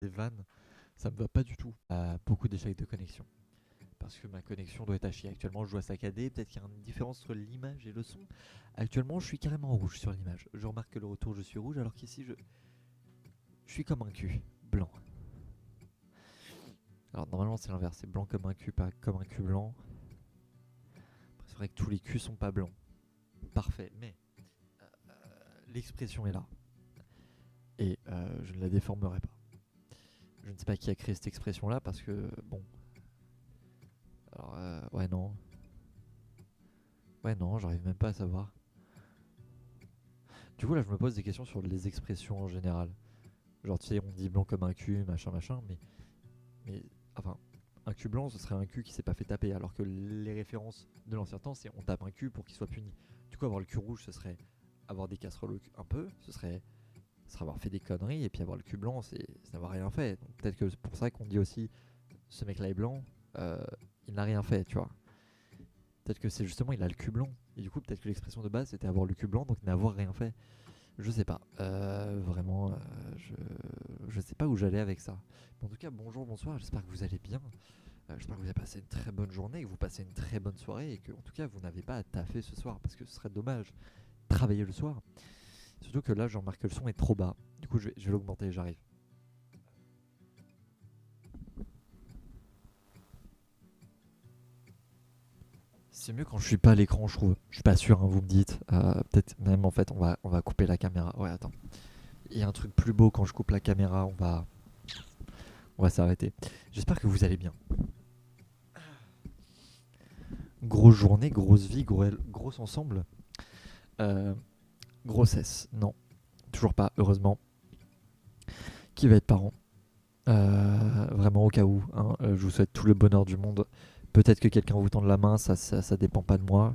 des vannes, ça me va pas du tout. Beaucoup d'échecs de connexion. Parce que ma connexion doit être à chier. Actuellement, je dois saccader. Peut-être qu'il y a une différence entre l'image et le son. Actuellement, je suis carrément rouge sur l'image. Je remarque que le retour, je suis rouge, alors qu'ici, je suis comme un cul. Blanc. Alors, normalement, c'est l'inverse. C'est blanc comme un cul, pas comme un cul blanc. Après, c'est vrai que tous les culs sont pas blancs. Parfait. Mais l'expression est là. Et je ne la déformerai pas. Je ne sais pas qui a créé cette expression-là parce que, bon. Alors, ouais, non. Ouais, non, j'arrive même pas à savoir. Du coup, là, je me pose des questions sur les expressions en général. Genre, tu sais, on dit blanc comme un cul, machin, machin, mais enfin, un cul blanc, ce serait un cul qui s'est pas fait taper, alors que les références de l'ancien temps, c'est on tape un cul pour qu'il soit puni. Du coup, avoir le cul rouge, ce serait avoir des casseroles un peu, ce serait avoir fait des conneries, et puis avoir le cul blanc, c'est n'avoir rien fait. Donc, peut-être que c'est pour ça qu'on dit aussi, ce mec-là est blanc, euh, il n'a rien fait, tu vois. Peut-être que c'est justement, il a le cul blanc, et du coup, peut-être que l'expression de base, c'était avoir le cul blanc, donc n'avoir rien fait. Je sais pas. Vraiment, je sais pas où j'allais avec ça. Mais en tout cas, bonjour, bonsoir. J'espère que vous allez bien. J'espère que vous avez passé une très bonne journée, que vous passez une très bonne soirée et que, en tout cas, vous n'avez pas à taffer ce soir parce que ce serait dommage de travailler le soir. Surtout que là, je remarque que le son est trop bas. Du coup, je vais l'augmenter. J'arrive. C'est mieux quand je suis pas à l'écran, je trouve. Je suis pas sûr, hein, vous me dites. Peut-être même en fait, on va couper la caméra. Ouais, attends. Il y a un truc plus beau quand je coupe la caméra. On va s'arrêter. J'espère que vous allez bien. Grosse journée, grosse vie, gros ensemble. Euh, Grossesse, non, toujours pas, heureusement. Qui va être parent? Vraiment au cas où, hein, je vous souhaite tout le bonheur du monde. Peut-être que quelqu'un vous tende la main, ça dépend pas de moi.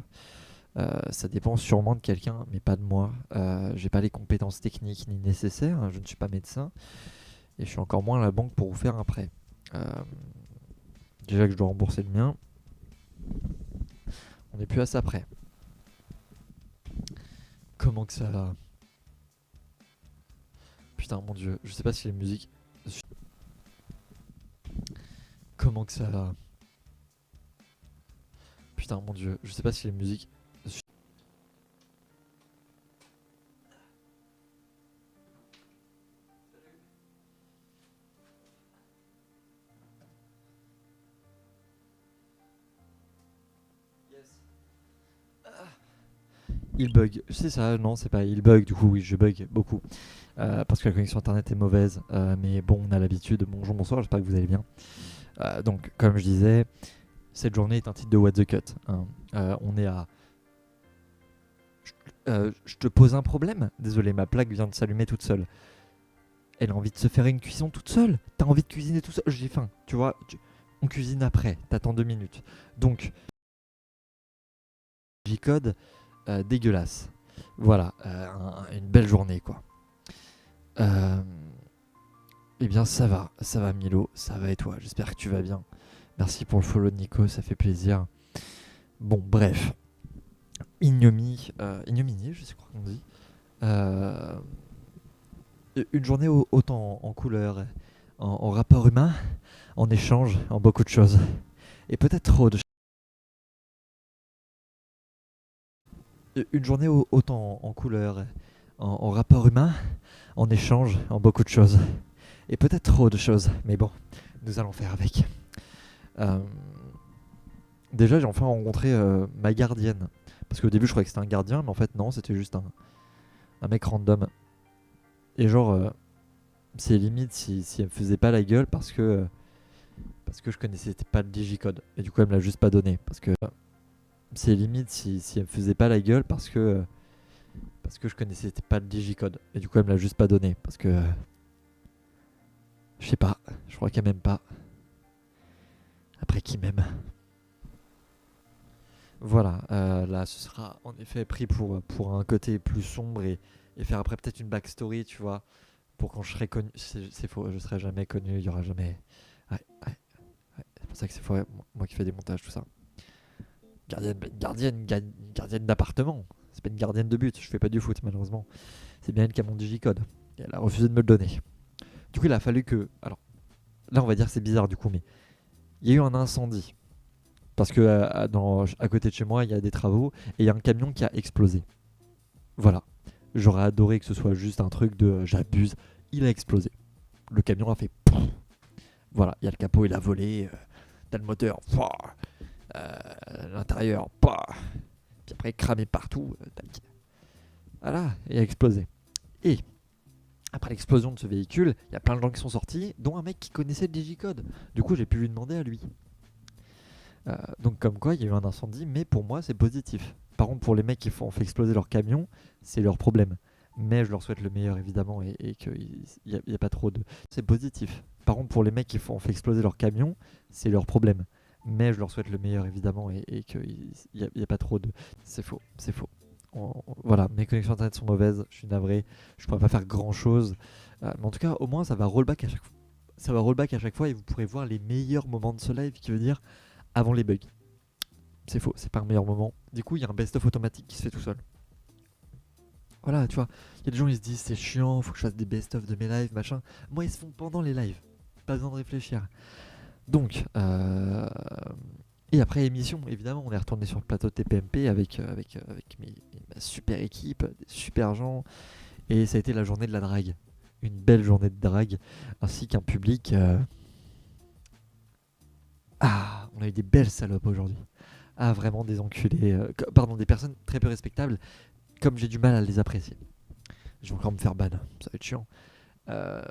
Ça dépend sûrement de quelqu'un, mais pas de moi. J'ai pas les compétences techniques ni nécessaires, hein, je ne suis pas médecin. Et je suis encore moins à la banque pour vous faire un prêt. Euh, Déjà que je dois rembourser le mien, on n'est plus à ça près. Comment que ça va? Putain, mon dieu, je sais pas si les musiques. Comment que ça va? Putain, mon dieu, je sais pas si les musiques. Il bug, c'est ça, non, c'est pas il bug, du coup, oui, je bug beaucoup. Parce que la connexion internet est mauvaise, mais bon, on a l'habitude. Bonjour, bonsoir, j'espère que vous allez bien. Donc, comme je disais, cette journée est un titre de What the Cut, hein. On est à. Je te pose un problème. Désolé, ma plaque vient de s'allumer toute seule. Elle a envie de se faire une cuisson toute seule. T'as envie de cuisiner tout seul. J'ai faim, tu vois. On cuisine après. T'attends 2 minutes. Donc, J-code dégueulasse. Voilà, une belle journée, quoi. Euh, eh bien, ça va, Milo. Ça va et toi? J'espère que tu vas bien. Merci pour le follow de Nico, ça fait plaisir. Bon, bref. Ignominie, je sais quoi qu'on dit. Euh, une journée autant en couleur, en rapport humain, en échange, en beaucoup de choses. Et peut-être trop de une journée autant en couleur, en rapport humain, en échange, en beaucoup de choses. Et peut-être trop de choses, mais bon, nous allons faire avec. Euh, Déjà, j'ai enfin rencontré ma gardienne. Parce qu'au début, je croyais que c'était un gardien, mais en fait, non, c'était juste un mec random. Et genre, c'est limite si elle me faisait pas la gueule parce que je connaissais pas le digicode. Et du coup, elle me l'a juste pas donné. Parce que c'est limite si elle me faisait pas la gueule parce que je connaissais pas le digicode. Et du coup, elle me l'a juste pas donné. Parce que je sais pas, je crois qu'elle m'aime pas. Après, qui m'aime? Voilà, là, ce sera en effet pris pour un côté plus sombre et faire après peut-être une backstory, tu vois, pour quand je serai connu. C'est faux, je serai jamais connu, il y aura jamais. Ouais, ouais, ouais. C'est pour ça que c'est faux, moi qui fais des montages, tout ça. Gardienne d'appartement. C'est pas une gardienne de but, je fais pas du foot malheureusement. C'est bien elle qui a mon digicode. Et elle a refusé de me le donner. Du coup, il a fallu que. Alors, là, on va dire que c'est bizarre du coup, mais il y a eu un incendie. Parce que à côté de chez moi, il y a des travaux et il y a un camion qui a explosé. Voilà. J'aurais adoré que ce soit juste un truc de j'abuse. Il a explosé. Le camion a fait. Voilà, il y a le capot, il a volé. T'as le moteur. L'intérieur. Puis après, cramé partout. Tac. Voilà, il a explosé. Et après l'explosion de ce véhicule, il y a plein de gens qui sont sortis, dont un mec qui connaissait le digicode. Du coup, j'ai pu lui demander à lui. Donc comme quoi, il y a eu un incendie, mais pour moi, c'est positif. Par contre, pour les mecs qui ont fait exploser leur camion, c'est leur problème. Mais je leur souhaite le meilleur, évidemment, et qu'il n'y a pas trop de... C'est positif. Par contre, pour les mecs qui ont fait exploser leur camion, c'est leur problème. Mais je leur souhaite le meilleur, évidemment, et qu'il n'y a pas trop de... C'est faux, c'est faux. Voilà, mes connexions internet sont mauvaises, je suis navré, je pourrais pas faire grand chose. Mais en tout cas, au moins, ça va rollback à chaque fois. Ça va rollback à chaque fois et vous pourrez voir les meilleurs moments de ce live, qui veut dire avant les bugs. C'est faux, c'est pas un meilleur moment. Du coup, il y a un best-of automatique qui se fait tout seul. Voilà, tu vois, il y a des gens qui se disent c'est chiant, faut que je fasse des best-of de mes lives, machin. Moi, ils se font pendant les lives. Pas besoin de réfléchir. Donc, et après émission, évidemment, on est retourné sur le plateau de TPMP avec ma super équipe, des super gens. Et ça a été la journée de la drague. Une belle journée de drague, ainsi qu'un public... Ah, on a eu des belles salopes aujourd'hui. Ah, vraiment des enculés. Pardon, des personnes très peu respectables, comme j'ai du mal à les apprécier. Je vais encore me faire ban, ça va être chiant. Euh,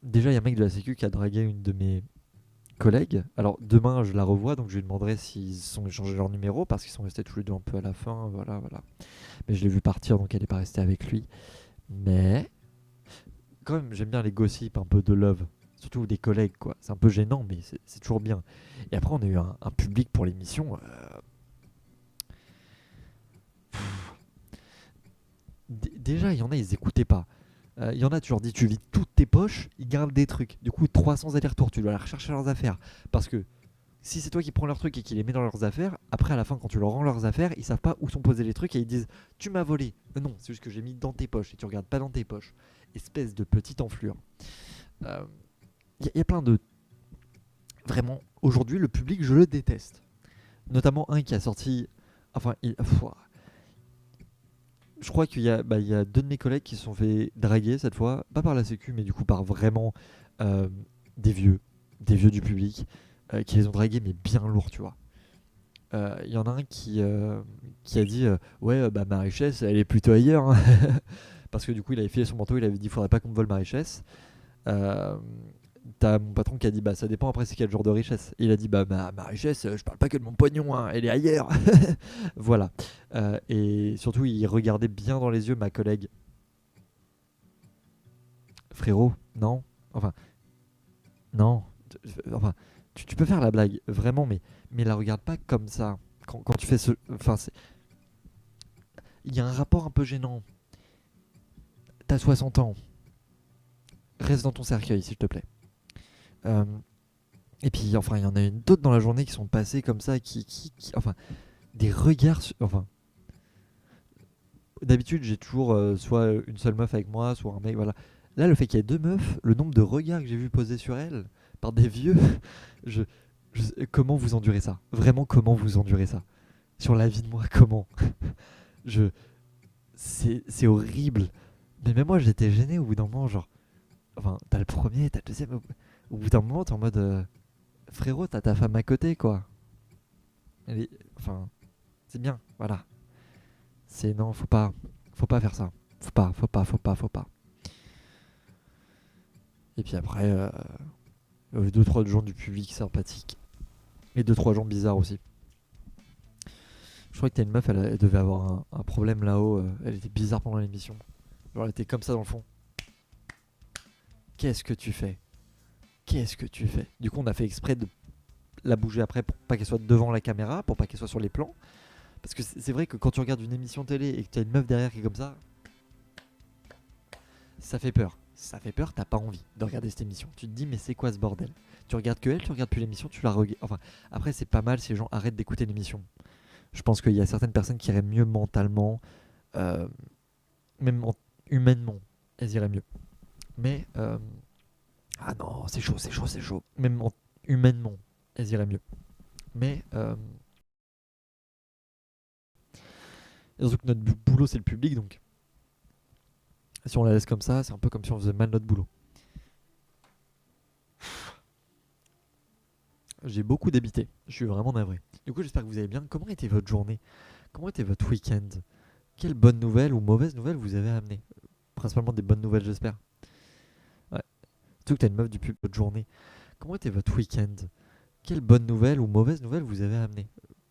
Déjà, il y a un mec de la Sécu qui a dragué une de mes collègues. Alors, demain, je la revois, donc je lui demanderai s'ils ont échangé leur numéro, parce qu'ils sont restés tous les deux un peu à la fin. Voilà, voilà. Mais je l'ai vu partir, donc elle n'est pas restée avec lui. Mais, quand même, j'aime bien les gossips, un peu de love. Surtout des collègues, quoi. C'est un peu gênant, mais c'est toujours bien. Et après, on a eu un public pour l'émission. Déjà, il y en a, ils écoutaient pas. Il y en a, tu leur dis, tu vides toutes tes poches, ils gardent des trucs. Du coup, 300 allers-retours, tu dois aller rechercher leurs affaires. Parce que si c'est toi qui prends leurs trucs et qui les mets dans leurs affaires, après, à la fin, quand tu leur rends leurs affaires, ils savent pas où sont posés les trucs et ils disent, tu m'as volé. Non, c'est juste que j'ai mis dans tes poches et tu regardes pas dans tes poches. Espèce de petite enflure. Il y a plein de... Vraiment, aujourd'hui, le public, je le déteste. Notamment un qui a sorti... Enfin, je crois il y a deux de mes collègues qui se sont fait draguer cette fois, pas par la sécu, mais du coup par vraiment euh, des vieux, des vieux du public, qui les ont dragués, mais bien lourds, tu vois. Il y en a un qui a dit ouais, bah ma richesse, elle est plutôt ailleurs, hein. Parce que du coup, il avait filé son manteau, il avait dit faudrait pas qu'on me vole ma richesse. Euh, T'as mon patron qui a dit bah ça dépend après c'est quel genre de richesse. Il a dit bah ma richesse, je parle pas que de mon pognon, hein, elle est ailleurs. Voilà. Et surtout il regardait bien dans les yeux ma collègue. Frérot, non. Enfin, non. Enfin, tu peux faire la blague, vraiment, mais la regarde pas comme ça. Quand tu fais ce... Enfin, il y a un rapport un peu gênant. T'as 60 ans. Reste dans ton cercueil, s'il te plaît. Euh, Et puis, enfin, il y en a une d'autres dans la journée qui sont passées comme ça, enfin, des regards. Enfin, d'habitude, j'ai toujours soit une seule meuf avec moi, soit un mec, voilà. Là, le fait qu'il y ait deux meufs, le nombre de regards que j'ai vu poser sur elles par des vieux, je, comment vous endurez ça? Vraiment, comment vous endurez ça? Sur la vie de moi, comment? je, c'est horrible. Mais même moi, j'étais gêné au bout d'un moment, genre, enfin, t'as le premier, t'as le deuxième. Au bout d'un moment, t'es en mode, frérot, t'as ta femme à côté, quoi. Enfin, c'est bien, voilà. C'est non, faut pas faire ça. Faut pas. Et puis après, deux trois gens du public sympathique et deux trois gens bizarres aussi. Je crois que t'as une meuf, elle devait avoir un problème là-haut. Elle était bizarre pendant l'émission. Genre, elle était comme ça dans le fond. Qu'est-ce que tu fais? Qu'est-ce que tu fais? Du coup, on a fait exprès de la bouger après pour pas qu'elle soit devant la caméra, pour pas qu'elle soit sur les plans. Parce que c'est vrai que quand tu regardes une émission télé et que tu as une meuf derrière qui est comme ça fait peur. Ça fait peur, t'as pas envie de regarder cette émission. Tu te dis, mais c'est quoi ce bordel? Tu regardes que elle, tu regardes plus l'émission, tu la regardes. Enfin, après, c'est pas mal si les gens arrêtent d'écouter l'émission. Je pense qu'il y a certaines personnes qui iraient mieux mentalement, euh, même humainement, elles iraient mieux. Mais ah non, c'est chaud, c'est chaud, c'est chaud. Même humainement, elles iraient mieux. Mais et surtout que notre boulot c'est le public, donc si on la laisse comme ça, c'est un peu comme si on faisait mal notre boulot. J'ai beaucoup débité, je suis vraiment navré. Du coup, j'espère que vous allez bien. Comment était votre journée? Comment était votre week-end? Quelles bonnes nouvelles ou mauvaises nouvelles vous avez amenées? Principalement des bonnes nouvelles, j'espère. Ouais. Surtout que t'as une meuf du pub votre journée. Comment était votre week-end? Quelles bonnes nouvelles ou mauvaises nouvelles vous avez amenées?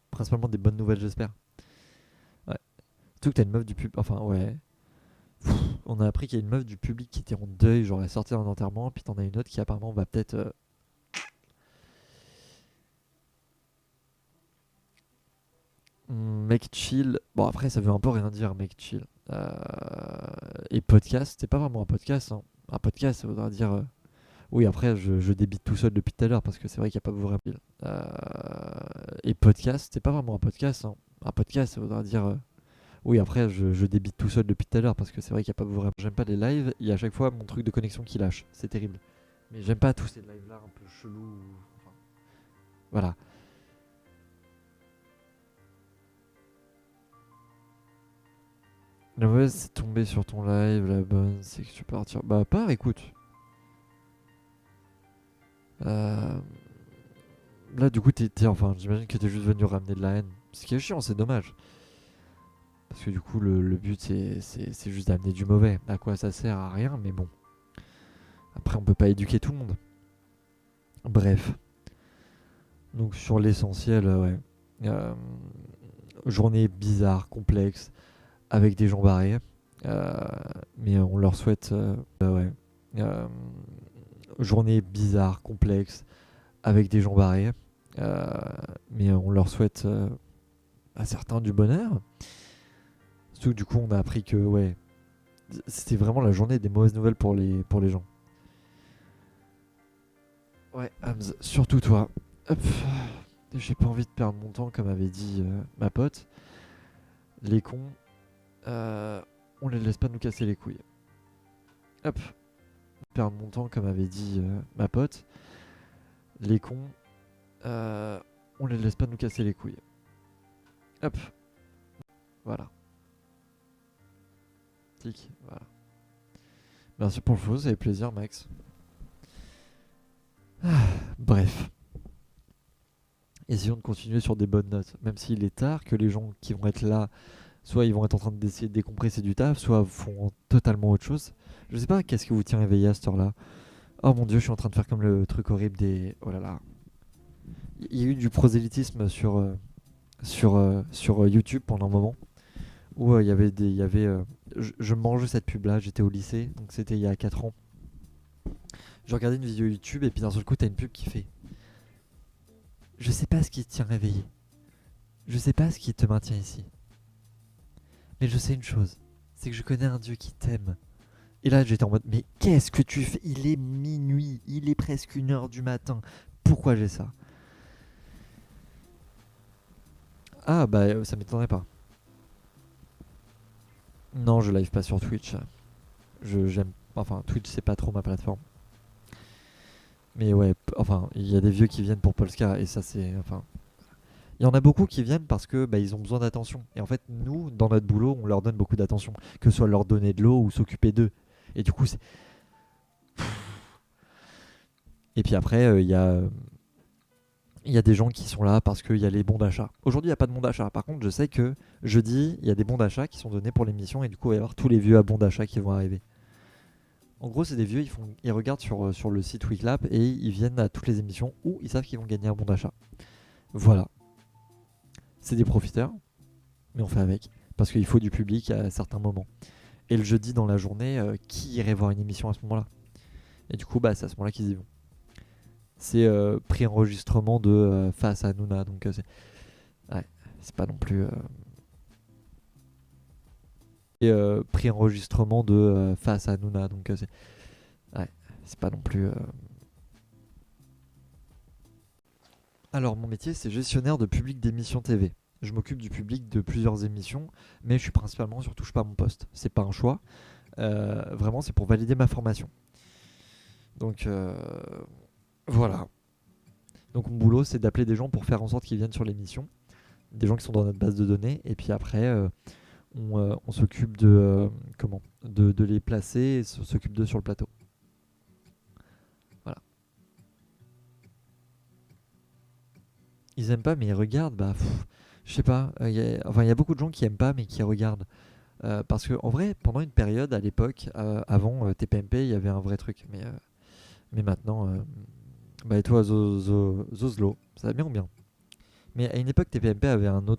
Principalement des bonnes nouvelles, j'espère. Ouais. Surtout que t'as une meuf du pub. Enfin, ouais. On a appris qu'il y a une meuf du public qui était en deuil, genre elle est sortie d'un enterrement, puis t'en as une autre qui apparemment va peut-être. Mec chill. Bon, après, ça veut un peu rien dire, mec chill. Et podcast, c'est pas vraiment un podcast, hein. Un podcast, ça voudra dire. Oui, après, je débite tout seul depuis tout à l'heure parce que c'est vrai qu'il n'y a pas vraiment. Et podcast, c'est pas vraiment un podcast, hein. Un podcast, ça voudra dire. Oui, après, je débite tout seul depuis tout à l'heure parce que c'est vrai qu'il n'y a pas vraiment. J'aime pas les lives, il y a à chaque fois mon truc de connexion qui lâche. C'est terrible. Mais j'aime pas tous ces lives-là un peu chelous. Enfin, voilà. La mauvaise, c'est tomber sur ton live. La bonne, c'est que tu peux partir. Bah, pars, écoute. Euh, Là, du coup, enfin, j'imagine que t'es juste venu ramener de la haine. Ce qui est chiant, c'est dommage. Parce que du coup, le but, c'est juste d'amener du mauvais. À quoi ça sert? À rien, mais bon. Après, on peut pas éduquer tout le monde. Bref. Donc, sur l'essentiel, ouais. Euh, Journée bizarre, complexe, avec des gens barrés. Euh, mais on leur souhaite. Ouais. Euh, Journée bizarre, complexe, avec des gens barrés. Euh, mais on leur souhaite à certains du bonheur. Surtout que du coup, on a appris que, ouais, c'était vraiment la journée des mauvaises nouvelles pour les gens. Ouais, Hamz, surtout toi. Hop. J'ai pas envie de perdre mon temps, comme avait dit ma pote. Les cons, on les laisse pas nous casser les couilles. Hop. Perdre mon temps, comme avait dit ma pote. Les cons, on les laisse pas nous casser les couilles. Hop. Voilà. Tic. Voilà. Merci pour le follow, ça fait plaisir, Max. Bref. Essayons de continuer sur des bonnes notes. Même s'il est tard, que les gens qui vont être là, soit ils vont être en train d'essayer de décompresser du taf, soit font totalement autre chose. Je sais pas qu'est-ce qui vous tient éveillé à cette heure-là. Oh mon dieu, je suis en train de faire comme le truc horrible des. Oh là là. Il y a eu du prosélytisme sur YouTube pendant un moment. Où il y avait des. Il y avait, je mangeais cette pub-là, j'étais au lycée, donc c'était il y a 4 ans. Je regardais une vidéo YouTube et puis d'un seul coup, t'as une pub qui fait. Je sais pas ce qui te tient réveillé. Je sais pas ce qui te maintient ici. Mais je sais une chose, c'est que je connais un Dieu qui t'aime. Et là, j'étais en mode, mais qu'est-ce que tu fais? Il est minuit, il est presque 1h du matin. Pourquoi j'ai ça? Ah, bah, ça m'étonnerait pas. Non, je live pas sur Twitch. J'aime. Enfin, Twitch, c'est pas trop ma plateforme. Mais ouais, enfin, il y a des vieux qui viennent pour Polska et ça, c'est. Enfin. Il y en a beaucoup qui viennent parce que bah, ils ont besoin d'attention. Et en fait, nous, dans notre boulot, on leur donne beaucoup d'attention. Que ce soit leur donner de l'eau ou s'occuper d'eux. Et du coup, c'est. Et puis après, il y a des gens qui sont là parce qu'il y a les bons d'achat. Aujourd'hui, il n'y a pas de bons d'achat. Par contre, je sais que jeudi, il y a des bons d'achat qui sont donnés pour l'émission et du coup, il va y avoir tous les vieux à bons d'achat qui vont arriver. En gros, c'est des vieux, ils regardent sur le site Wiclap et ils viennent à toutes les émissions où ils savent qu'ils vont gagner un bon d'achat. Voilà. C'est des profiteurs, mais on fait avec. Parce qu'il faut du public à certains moments. Et le jeudi dans la journée, qui irait voir une émission à ce moment-là? Et du coup, bah, c'est à ce moment-là qu'ils y vont. C'est pré-enregistrement de Face à Nouna. Donc, ouais, c'est pas non plus. Et pré-enregistrement de Face à Nouna. Donc, ouais, c'est pas non plus. Alors, mon métier, c'est gestionnaire de public d'émissions TV. Je m'occupe du public de plusieurs émissions, mais je suis principalement sur Touche pas à mon poste. C'est pas un choix. Vraiment, c'est pour valider ma formation. Donc voilà. Donc mon boulot, c'est d'appeler des gens pour faire en sorte qu'ils viennent sur l'émission, des gens qui sont dans notre base de données, et puis après, on s'occupe de les placer et s'occupe d'eux sur le plateau. Voilà. Ils aiment pas, mais ils regardent. Bah, je sais pas. Il y a beaucoup de gens qui aiment pas, mais qui regardent. Parce que en vrai, pendant une période, à l'époque, avant TPMP, il y avait un vrai truc. Mais maintenant, bah et toi, Zozlo, ça va bien ou bien? Mais à une époque, TPMP avait une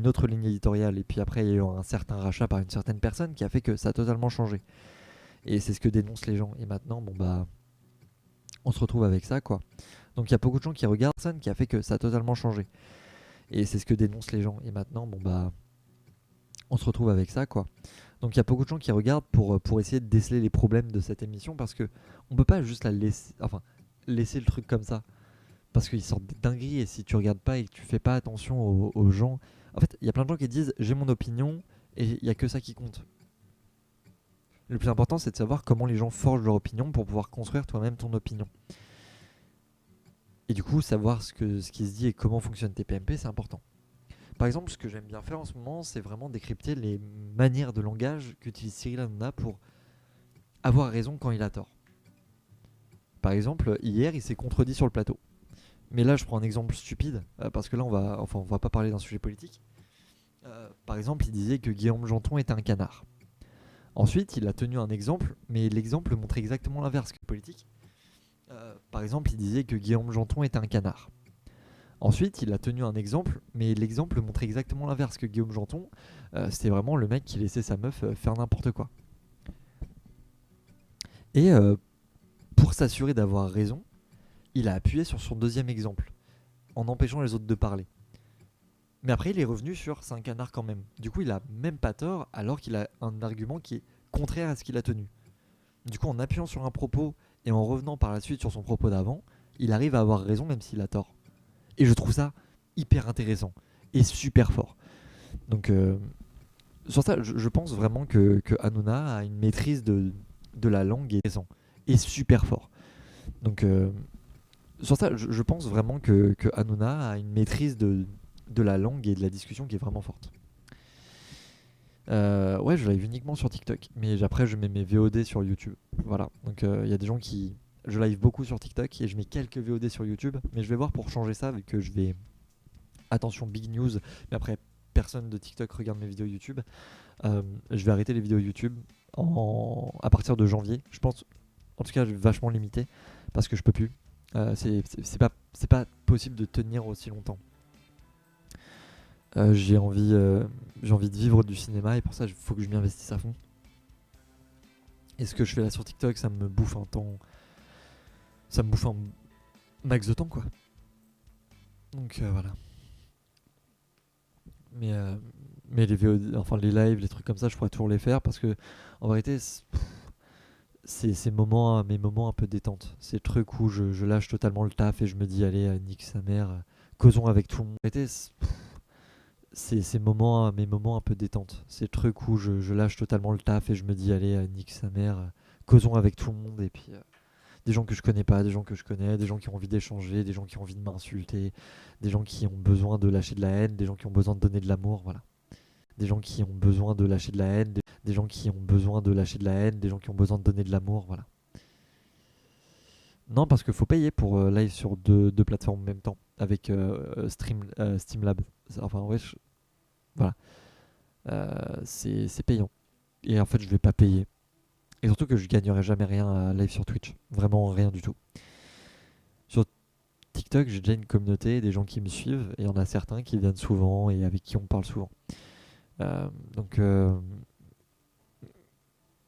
autre ligne éditoriale. Et puis après, il y a eu un certain rachat par une certaine personne qui a fait que ça a totalement changé. Et c'est ce que dénoncent les gens. Et maintenant, bon bah, on se retrouve avec ça, quoi. Donc il y a beaucoup de gens qui regardent ça, qui a fait que ça a totalement changé. Et c'est ce que dénoncent les gens. Et maintenant, bon bah, on se retrouve avec ça, quoi. Donc il y a beaucoup de gens qui regardent pour essayer de déceler les problèmes de cette émission parce que on peut pas juste la laisser, enfin, laisser le truc comme ça. Parce qu'ils sortent des dingueries et si tu regardes pas et que tu fais pas attention aux gens. En fait, il y a plein de gens qui disent j'ai mon opinion et il y a que ça qui compte. Le plus important, c'est de savoir comment les gens forgent leur opinion pour pouvoir construire toi-même ton opinion. Et du coup, savoir ce qui se dit et comment fonctionne TPMP, c'est important. Par exemple, ce que j'aime bien faire en ce moment, c'est vraiment décrypter les manières de langage qu'utilise Cyril Hanouna pour avoir raison quand il a tort. Par exemple, hier, il s'est contredit sur le plateau. Mais là, je prends un exemple stupide, parce que là, on va pas parler d'un sujet politique. Par exemple, il disait que Guillaume Janton était un canard. Ensuite, il a tenu un exemple, mais l'exemple montrait exactement l'inverse que politique. Par exemple, il disait que Guillaume Janton était un canard. Ensuite, il a tenu un exemple, mais l'exemple montrait exactement l'inverse que Guillaume Janton. C'était vraiment le mec qui laissait sa meuf faire n'importe quoi. Et pour s'assurer d'avoir raison, il a appuyé sur son deuxième exemple, en empêchant les autres de parler. Mais après, il est revenu sur c'est un canard quand même. Du coup, il a même pas tort, alors qu'il a un argument qui est contraire à ce qu'il a tenu. Du coup, en appuyant sur un propos et en revenant par la suite sur son propos d'avant, il arrive à avoir raison même s'il a tort. Et je trouve ça hyper intéressant et super fort. Donc, sur ça, je pense vraiment que Hanouna a une maîtrise de la langue et super fort. Donc, sur ça, je pense vraiment que Hanouna a une maîtrise de la langue et de la discussion qui est vraiment forte. Ouais, je live uniquement sur TikTok, mais après je mets mes VOD sur YouTube. Voilà, donc il y a des gens qui... Je live beaucoup sur TikTok et je mets quelques VOD sur YouTube, mais je vais voir pour changer ça, vu que je vais... Attention, big news, mais après personne de TikTok regarde mes vidéos YouTube. Je vais arrêter les vidéos YouTube à partir de janvier. Je pense, en tout cas, je vais vachement limiter parce que je peux plus. C'est pas possible de tenir aussi longtemps. J'ai envie de vivre du cinéma et pour ça, il faut que je m'y investisse à fond. Et ce que je fais là sur TikTok, ça me bouffe un temps. Ça me bouffe un max de temps, quoi. Donc voilà. Mais les VOD, enfin les lives, les trucs comme ça, je pourrais toujours les faire parce que en vérité, c'est mes moments un peu détente. C'est le truc où je lâche totalement le taf et je me dis allez, nique sa mère, causons avec tout le monde. En vérité, c'est mes moments un peu détente. C'est le truc où je lâche totalement le taf et je me dis allez, nique sa mère, causons avec tout le monde et puis des gens que je connais pas, des gens que je connais, des gens qui ont envie d'échanger, des gens qui ont envie de m'insulter, des gens qui ont besoin de lâcher de la haine, des gens qui ont besoin de donner de l'amour, voilà. Des gens qui ont besoin de lâcher de la haine, des gens qui ont besoin de lâcher de la haine, des gens qui ont besoin de donner de l'amour, voilà. Non, parce qu'il faut payer pour live sur deux plateformes en même temps, avec Streamlab. Enfin, ouais, voilà. C'est payant. Et en fait, je vais pas payer. Et surtout que je gagnerai jamais rien à live sur Twitch. Vraiment rien du tout. Sur TikTok, j'ai déjà une communauté, des gens qui me suivent, et il y en a certains qui viennent souvent et avec qui on parle souvent. Donc,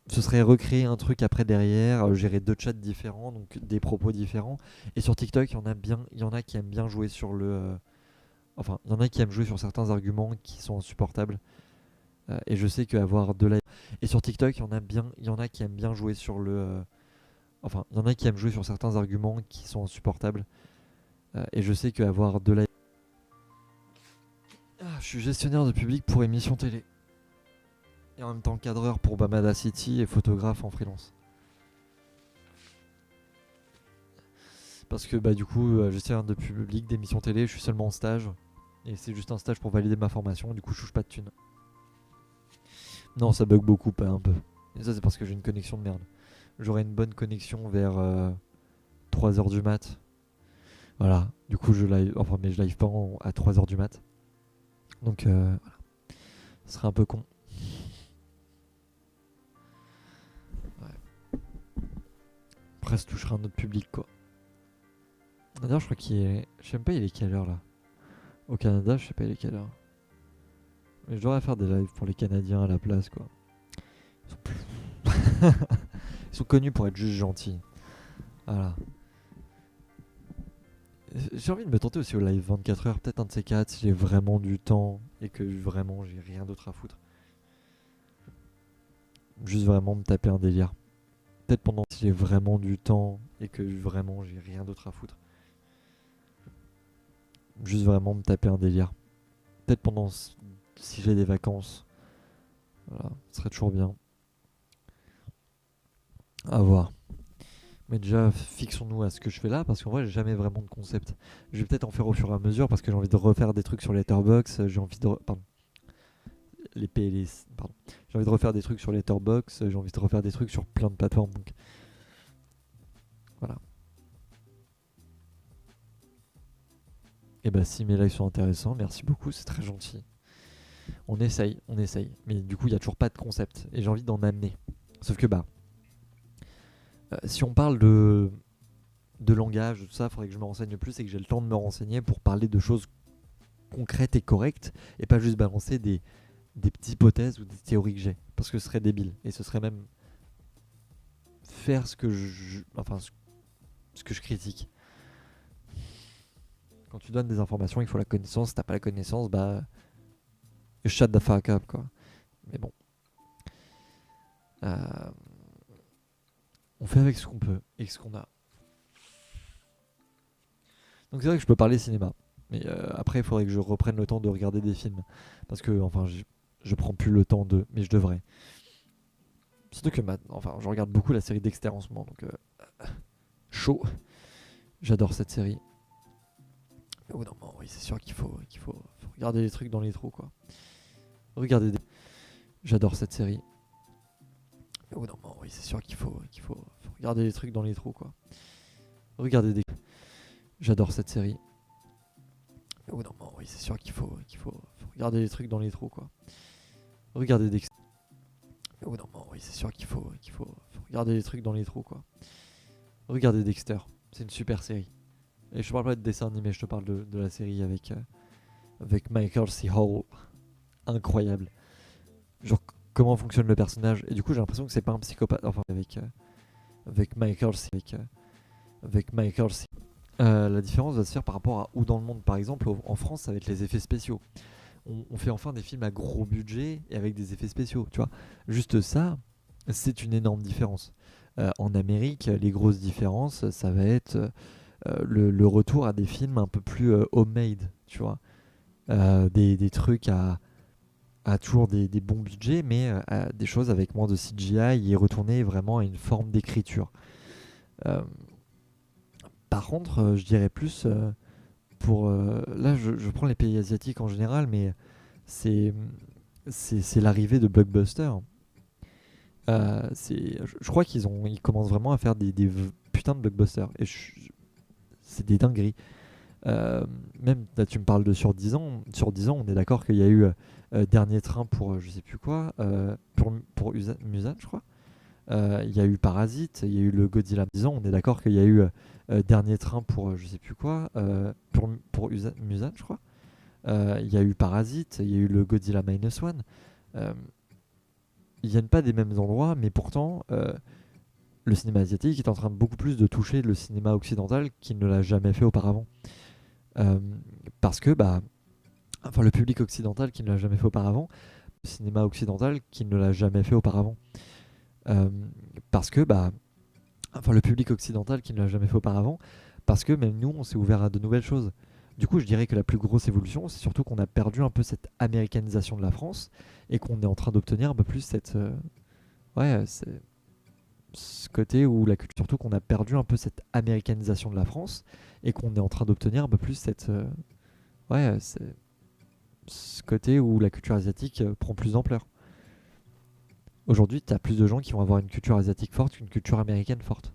ce serait recréer un truc après derrière, gérer deux chats différents, donc des propos différents. Et sur TikTok, il y en a qui aiment bien jouer sur le. Enfin, il y en a qui aiment jouer sur certains arguments qui sont insupportables. Et je sais qu'avoir de la. Et sur TikTok, il y en a qui aiment bien jouer sur le. Enfin, il y en a qui aiment jouer sur certains arguments qui sont insupportables. Et je sais qu'avoir de la. Je suis gestionnaire de public pour émission télé. Et en même temps cadreur pour Bamada City et photographe en freelance. Parce que du coup, je sers de public, d'émissions télé, je suis seulement en stage. Et c'est juste un stage pour valider ma formation, du coup je touche pas de thunes. Non, ça bug beaucoup, pas un peu. Et ça c'est parce que j'ai une connexion de merde. J'aurai une bonne connexion vers 3h du mat. Voilà, du coup je live, enfin mais je live pas à 3h du mat. Donc voilà, ce serait un peu con. Ouais. Après ça touchera un autre public quoi. D'ailleurs je crois qu'il est... Je sais même pas il est quelle heure là. Au Canada je sais pas il est quelle heure. Mais je devrais faire des lives pour les Canadiens à la place quoi. Ils sont connus pour être juste gentils. Voilà. J'ai envie de me tenter aussi au live 24h, peut-être un de ces quatre si j'ai vraiment du temps et que vraiment j'ai rien d'autre à foutre. Juste vraiment me taper un délire. Peut-être pendant si j'ai vraiment du temps et que vraiment j'ai rien d'autre à foutre. Juste vraiment me taper un délire. Peut-être pendant si j'ai des vacances. Voilà, ce serait toujours bien. À voir. Mais déjà, fixons-nous à ce que je fais là, parce qu'en vrai, j'ai jamais vraiment de concept. Je vais peut-être en faire au fur et à mesure, parce que j'ai envie de refaire des trucs sur Letterboxd, j'ai envie de... Pardon. Les PLS, pardon. J'ai envie de refaire des trucs sur Letterboxd, j'ai envie de refaire des trucs sur plein de plateformes, donc... Voilà. Et bah si mes lives sont intéressants, merci beaucoup, c'est très gentil. On essaye. Mais du coup, il n'y a toujours pas de concept, et j'ai envie d'en amener. Sauf que si on parle de langage, tout ça, il faudrait que je me renseigne plus et que j'ai le temps de me renseigner pour parler de choses concrètes et correctes et pas juste balancer des petites hypothèses ou des théories que j'ai. Parce que ce serait débile et ce serait même faire ce que ce que je critique. Quand tu donnes des informations, il faut la connaissance. Si t'as pas la connaissance, shut the fuck up quoi. Mais bon. On fait avec ce qu'on peut et ce qu'on a. Donc c'est vrai que je peux parler cinéma. Mais après, il faudrait que je reprenne le temps de regarder des films. Parce que, enfin, je prends plus le temps de... Mais je devrais. Surtout que je regarde beaucoup la série Dexter en ce moment. Donc, chaud. J'adore cette série. Mais au bout d'un moment, oui, c'est sûr qu'il faut regarder les trucs dans les trous, quoi. Regardez des... J'adore cette série. Mais au bout d'un moment, oui, c'est sûr qu'il faut regarder les trucs dans les trous, quoi. Regardez des... J'adore cette série. Mais au bout d'un moment, oui, c'est sûr qu'il faut regarder les trucs dans les trous, quoi. Regardez Dexter. Mais au bout d'un moment, oui, c'est sûr qu'il faut regarder les trucs dans les trous, quoi. Regardez Dexter. C'est une super série. Et je parle pas de dessin animé, je te parle de la série avec Michael C. Hall. Incroyable. Genre comment fonctionne le personnage. Et du coup j'ai l'impression que c'est pas un psychopathe. Enfin avec Michael C. Avec Michael C. La différence va se faire par rapport à où dans le monde. Par exemple en France ça va être les effets spéciaux. On fait enfin des films à gros budget et avec des effets spéciaux. Tu vois. Juste ça, c'est une énorme différence. En Amérique, les grosses différences, ça va être le retour à des films un peu plus homemade, tu vois. Des trucs à toujours des bons budgets, mais des choses avec moins de CGI et retourner vraiment à une forme d'écriture. Euh, Par contre, je dirais plus pour... là, je prends les pays asiatiques en général, mais c'est l'arrivée de blockbusters. Je crois ils commencent vraiment à faire des putains de blockbusters. Et c'est des dingueries. Même là, tu me parles de sur 10 ans. Sur 10 ans, on est d'accord qu'il y a eu Dernier Train pour je sais plus quoi, pour Mulan, je crois. Il y a eu Parasite, il y a eu le Godzilla 10 ans. On est d'accord qu'il y a eu Dernier Train pour je sais plus quoi, pour Mulan, je crois. Il y a eu Parasite, il y a eu le Godzilla Minus One. Ils viennent pas des mêmes endroits, mais pourtant, le cinéma asiatique est en train de beaucoup plus de toucher le cinéma occidental qu'il ne l'a jamais fait auparavant. Parce que, le public occidental qui ne l'a jamais fait auparavant, le cinéma occidental qui ne l'a jamais fait auparavant. Parce que, le public occidental qui ne l'a jamais fait auparavant, parce que même nous, on s'est ouvert à de nouvelles choses. Du coup, je dirais que la plus grosse évolution, c'est surtout qu'on a perdu un peu cette américanisation de la France et qu'on est en train d'obtenir un peu plus cette... ce côté où la culture, surtout qu'on a perdu un peu cette américanisation de la France et qu'on est en train d'obtenir un peu plus ce côté où la culture asiatique prend plus d'ampleur. Aujourd'hui, tu as plus de gens qui vont avoir une culture asiatique forte qu'une culture américaine forte.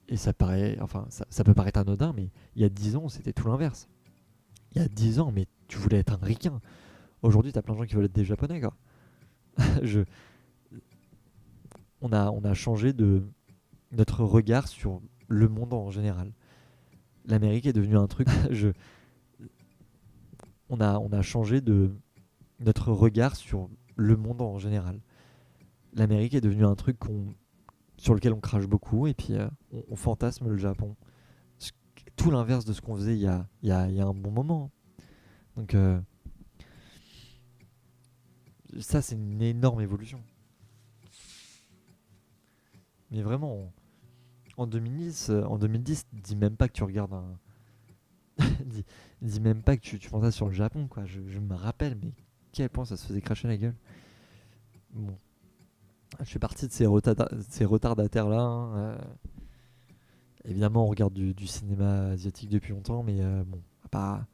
Et ça peut paraître anodin, mais il y a 10 ans, c'était tout l'inverse. Il y a 10 ans, mais tu voulais être un ricain. Aujourd'hui, tu as plein de gens qui veulent être des japonais, quoi. Je, on a changé notre regard sur le monde en général. L'Amérique est devenue un truc. On a changé notre regard sur le monde en général. L'Amérique est devenue un truc sur lequel on crache beaucoup et puis on fantasme le Japon. Tout l'inverse de ce qu'on faisait il y a un bon moment. Donc ça, c'est une énorme évolution. Mais vraiment, en 2010, dis même pas que tu regardes un. dis, dis même pas que tu fantasmes sur le Japon, quoi. Je me rappelle, mais quel point ça se faisait cracher la gueule. Bon, je fais partie de ces retardataires là, hein. Évidemment, on regarde du cinéma asiatique depuis longtemps, mais bon, pas,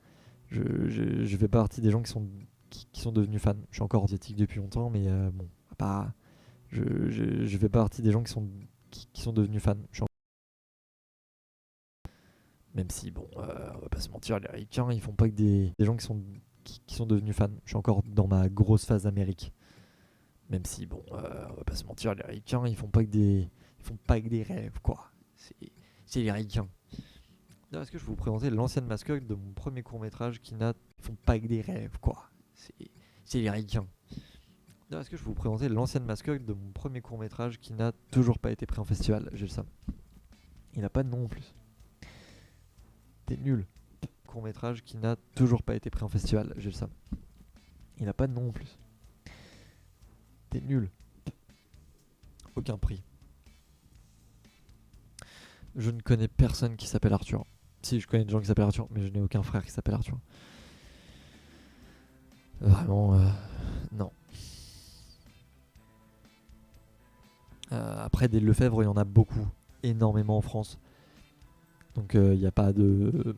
je fais pas partie des gens qui sont devenus fans. Je suis encore asiatique depuis longtemps, mais bon, pas, je fais pas partie des gens qui sont devenus fans. Même si, bon, on va pas se mentir, les Ricains, ils font pas que des gens qui sont devenus fans. Je suis encore dans ma grosse phase Amérique. Même si, bon, on va pas se mentir, les Ricains, ils font pas que des rêves, quoi. C'est les Ricains. D'ailleurs, est-ce que je vais vous présenter l'ancienne mascotte de mon premier court-métrage qui n'a. Ils font pas que des rêves, quoi. C'est les Ricains. D'ailleurs, est-ce que je vais vous présenter l'ancienne mascotte de mon premier court-métrage qui n'a toujours pas été pris en festival. J'ai le seum. Il n'a pas de nom en plus. T'es nul. Court-métrage qui n'a toujours pas été pris en festival. J'ai le seum. Il n'a pas de nom en plus. T'es nul. Aucun prix. Je ne connais personne qui s'appelle Arthur. Si, je connais des gens qui s'appellent Arthur, mais je n'ai aucun frère qui s'appelle Arthur. Vraiment, non. Après, des Lefebvre, il y en a beaucoup. Énormément en France. Donc, il n'y a pas de.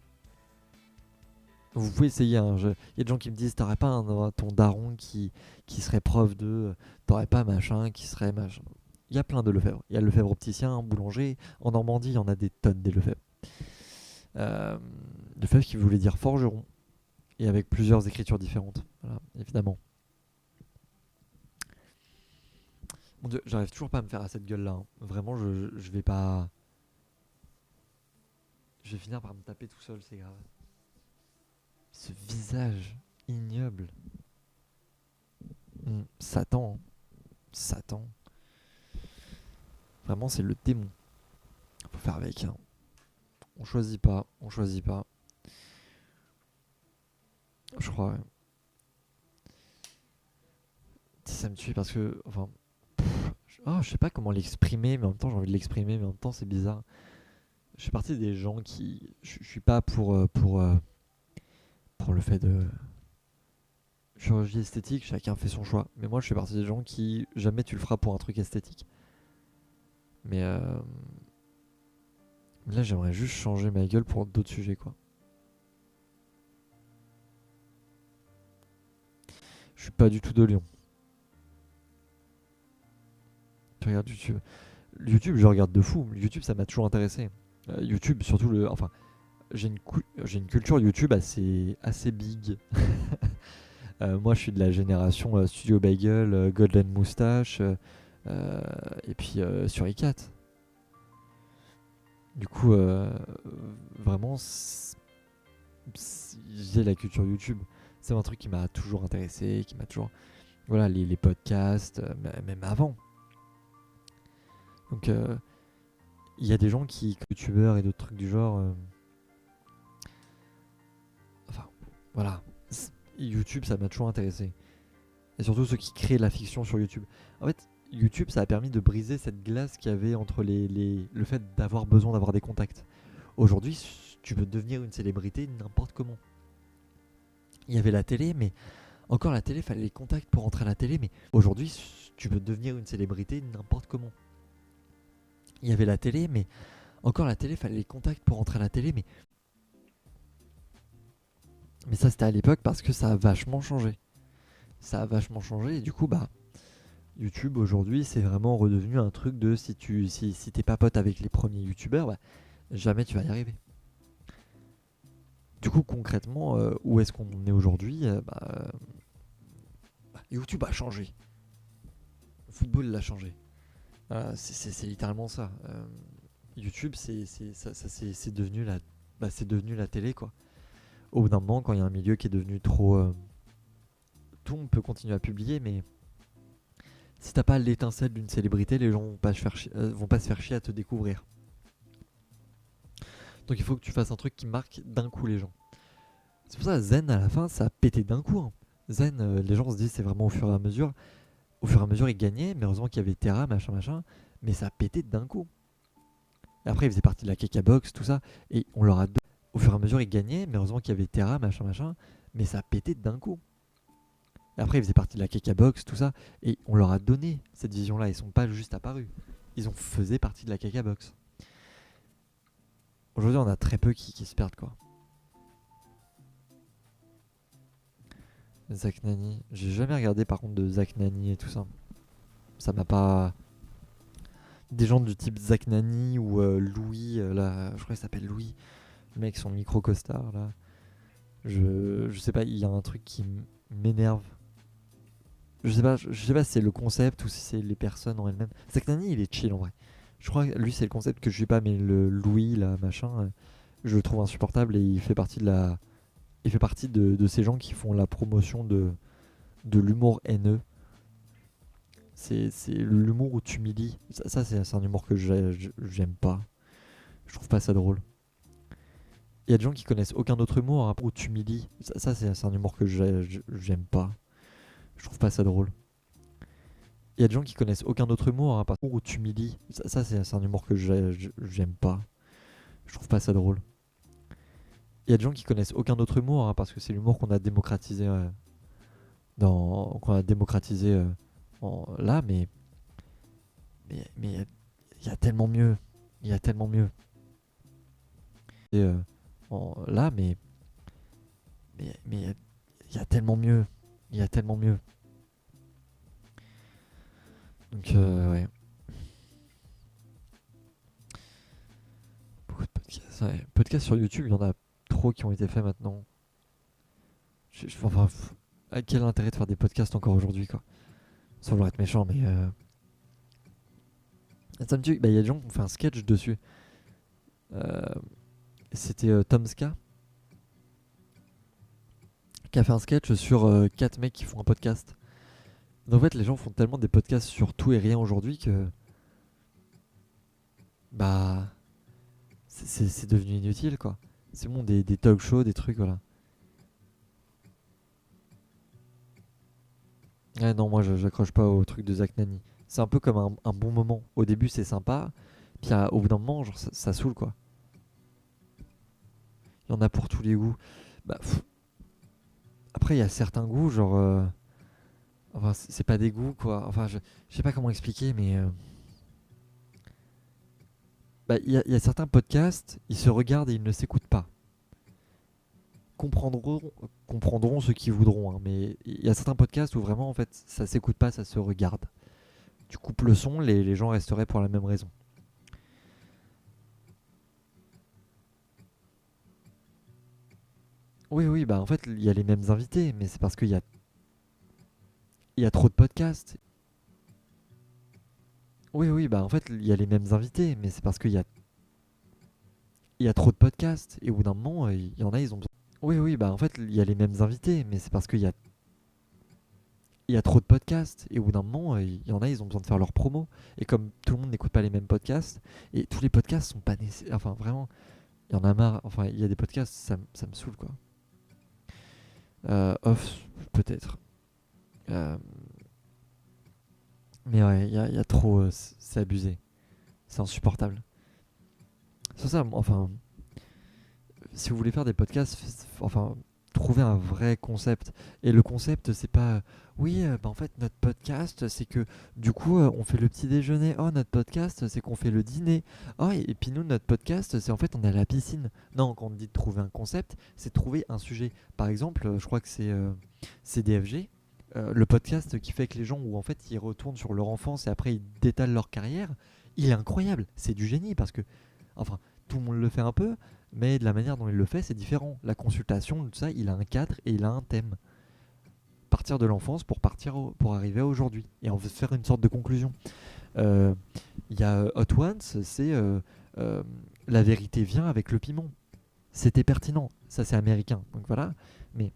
Vous pouvez essayer. Il y a des gens qui me disent t'aurais pas ton daron qui serait prof de. T'aurais pas machin qui serait machin. Il y a plein de Lefebvre. Il y a le Lefebvre opticien, boulanger. En Normandie, il y en a des tonnes des Lefebvre. Lefebvre qui voulait dire forgeron. Et avec plusieurs écritures différentes. Voilà, évidemment. Mon Dieu, j'arrive toujours pas à me faire à cette gueule-là, hein. Vraiment, je vais pas. Je vais finir par me taper tout seul, c'est grave. Ce visage ignoble. Satan. Satan. Vraiment, c'est le démon. Faut faire avec, hein. On choisit pas. On choisit pas. Je crois. Ouais. Ça me tue parce que. Enfin. Je sais pas comment l'exprimer, mais en même temps, j'ai envie de l'exprimer, mais en même temps, c'est bizarre. Je fais partie des gens qui. Je suis pas pour le fait de. Chirurgie esthétique, chacun fait son choix. Mais moi, je fais partie des gens qui. Jamais tu le feras pour un truc esthétique. Mais là, j'aimerais juste changer ma gueule pour d'autres sujets, quoi. Je suis pas du tout de Lyon. Tu regardes YouTube. YouTube, je regarde de fou. YouTube, ça m'a toujours intéressé. YouTube, surtout le. Enfin, j'ai une culture YouTube assez big. Moi, je suis de la génération Studio Bagel, Golden Moustache, et puis sur iCat. Du coup, vraiment, j'ai la culture YouTube. C'est un truc qui m'a toujours intéressé, qui m'a toujours. Voilà, les podcasts, même avant. Donc, il y a des gens qui, youtubeurs et d'autres trucs du genre. Enfin, voilà. YouTube, ça m'a toujours intéressé. Et surtout ceux qui créent la fiction sur YouTube. En fait, YouTube, ça a permis de briser cette glace qu'il y avait entre le fait d'avoir besoin d'avoir des contacts. Aujourd'hui, tu peux devenir une célébrité n'importe comment. Il y avait la télé, mais encore la télé, il fallait les contacts pour entrer à la télé. Mais aujourd'hui, tu peux devenir une célébrité n'importe comment. Il y avait la télé, mais encore la télé, fallait les contacts pour rentrer à la télé, mais ça c'était à l'époque parce que ça a vachement changé. Ça a vachement changé et du coup bah YouTube aujourd'hui c'est vraiment redevenu un truc de si t'es pas pote avec les premiers youtubeurs, bah, jamais tu vas y arriver. Du coup concrètement où est-ce qu'on est aujourd'hui YouTube a changé. Le football l'a changé. C'est littéralement ça. YouTube c'est devenu c'est devenu la télé quoi. Au bout d'un moment quand il y a un milieu qui est devenu trop tout le monde peut continuer à publier, mais si t'as pas l'étincelle d'une célébrité, les gens vont pas se faire chier à te découvrir. Donc il faut que tu fasses un truc qui marque d'un coup les gens. C'est pour ça Zen à la fin ça a pété d'un coup. Hein. Zen, les gens se disent c'est vraiment au fur et à mesure. Au fur et à mesure ils gagnaient, mais heureusement qu'il y avait Terra, machin, mais ça a pété d'un coup. Et après ils faisaient partie de la Keka Box, tout ça, et on leur a donné. Au fur et à mesure ils gagnaient, mais heureusement qu'il y avait Terra, machin, mais ça a pété d'un coup. Et après, ils faisaient partie de la Keka Box, tout ça, et on leur a donné cette vision-là. Ils sont pas juste apparus. Ils ont faisaient partie de la Keka Box. Aujourd'hui, on a très peu qui se perdent, quoi. Zach Nani. J'ai jamais regardé, par contre, de Zach Nani et tout ça. Ça m'a pas... Des gens du type Zach Nani ou Louis, là, je crois qu'il s'appelle Louis. Le mec, son micro-costard, là. Je sais pas, il y a un truc qui m'énerve. Je sais pas si c'est le concept ou si c'est les personnes en elles-mêmes. Zach Nani, il est chill en vrai. Je crois que lui, c'est le concept que je sais pas, mais le Louis, là, machin, je le trouve insupportable et il fait partie de ces gens qui font la promotion de l'humour haineux. C'est l'humour où tu humilies. Ça c'est un humour que j'aime pas. Je trouve pas ça drôle. Il y a des gens qui connaissent aucun autre humour hein, où tu humilies. Ça c'est un humour que j'aime pas. Je trouve pas ça drôle. Il y a des gens qui connaissent aucun autre humour hein, où tu humilies. Ça c'est un humour que j'aime pas. Je trouve pas ça drôle. Il y a des gens qui connaissent aucun autre humour hein, parce que c'est l'humour qu'on a démocratisé qu'on a démocratisé là, mais il y a tellement mieux. Il y a tellement mieux. Et là, mais il y a tellement mieux. Il y a tellement mieux. Donc ouais. Beaucoup de podcasts. Ouais. Podcasts sur YouTube, il y en a trop qui ont été faits maintenant. Enfin, quel intérêt de faire des podcasts encore aujourd'hui, quoi. Sans vouloir être méchant, mais ça me tue. Bah, il y a des gens qui ont fait un sketch dessus. C'était Tomska qui a fait un sketch sur 4 mecs qui font un podcast. Donc, en fait, les gens font tellement des podcasts sur tout et rien aujourd'hui que bah c'est devenu inutile, quoi. C'est bon, des talk shows, des trucs, voilà. Ouais, non, moi j'accroche pas au truc de Zach Nani. C'est un peu comme un bon moment. Au début, c'est sympa, puis au bout d'un moment, genre, ça saoule, quoi. Il y en a pour tous les goûts. Bah, après, il y a certains goûts, genre. Enfin, c'est pas des goûts, quoi. Enfin, je sais pas comment expliquer, mais. Bah, il y a certains podcasts, ils se regardent et ils ne s'écoutent pas. Comprendront, comprendront ceux qui voudront, hein, mais il y a certains podcasts où vraiment, en fait, ça s'écoute pas, ça se regarde. Tu coupes le son, les gens resteraient pour la même raison. Oui, oui, bah en fait, il y a les mêmes invités, mais c'est parce il y a trop de podcasts. Oui, oui, bah en fait, il y a les mêmes invités, mais c'est parce il y a trop de podcasts. Et au bout d'un moment, il y en a, ils ont besoin. Oui, oui, bah en fait, il y a les mêmes invités, mais c'est parce il y a trop de podcasts. Et au bout d'un moment, il y en a, ils ont besoin de faire leur promo. Et comme tout le monde n'écoute pas les mêmes podcasts, et tous les podcasts sont pas nécessaires. Enfin, vraiment, il y en a marre. Enfin, il y a des podcasts, ça me saoule, quoi. Off, peut-être. Euh, mais ouais, il y a trop. C'est abusé. C'est insupportable. C'est ça, enfin, si vous voulez faire des podcasts, enfin, trouver un vrai concept. Et le concept, c'est pas oui, bah en fait, notre podcast, c'est que du coup, on fait le petit déjeuner. Oh, notre podcast, c'est qu'on fait le dîner. Oh, et puis nous, notre podcast, c'est en fait, on est à la piscine. Non, quand on dit de trouver un concept, c'est de trouver un sujet. Par exemple, je crois que c'est DFG. Le podcast qui fait que les gens où en fait ils retournent sur leur enfance et après ils détalent leur carrière, il est incroyable, c'est du génie parce que enfin tout le monde le fait un peu, mais de la manière dont il le fait, c'est différent. La consultation, tout ça, il a un cadre et il a un thème. Partir de l'enfance pour pour arriver à aujourd'hui. Et on veut faire une sorte de conclusion. Euh, Il y a Hot Ones, c'est euh, la vérité vient avec le piment. C'était pertinent. Ça, c'est américain. Donc voilà. Mais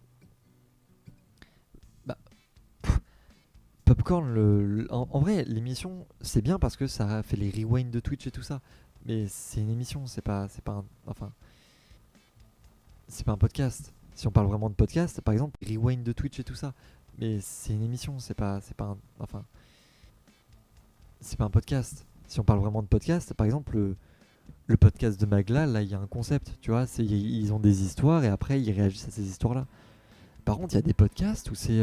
bah, Popcorn, en vrai, l'émission, c'est bien parce que ça fait les rewinds de Twitch et tout ça. Mais c'est une émission, enfin, c'est pas un podcast. Si on parle vraiment de podcast, par exemple, rewind de Twitch et tout ça. Mais c'est une émission, enfin, c'est pas un podcast. Si on parle vraiment de podcast, par exemple, le podcast de Magla, là, il y a un concept, tu vois. Ils ont des histoires et après, ils réagissent à ces histoires-là. Par contre, il y a des podcasts où c'est.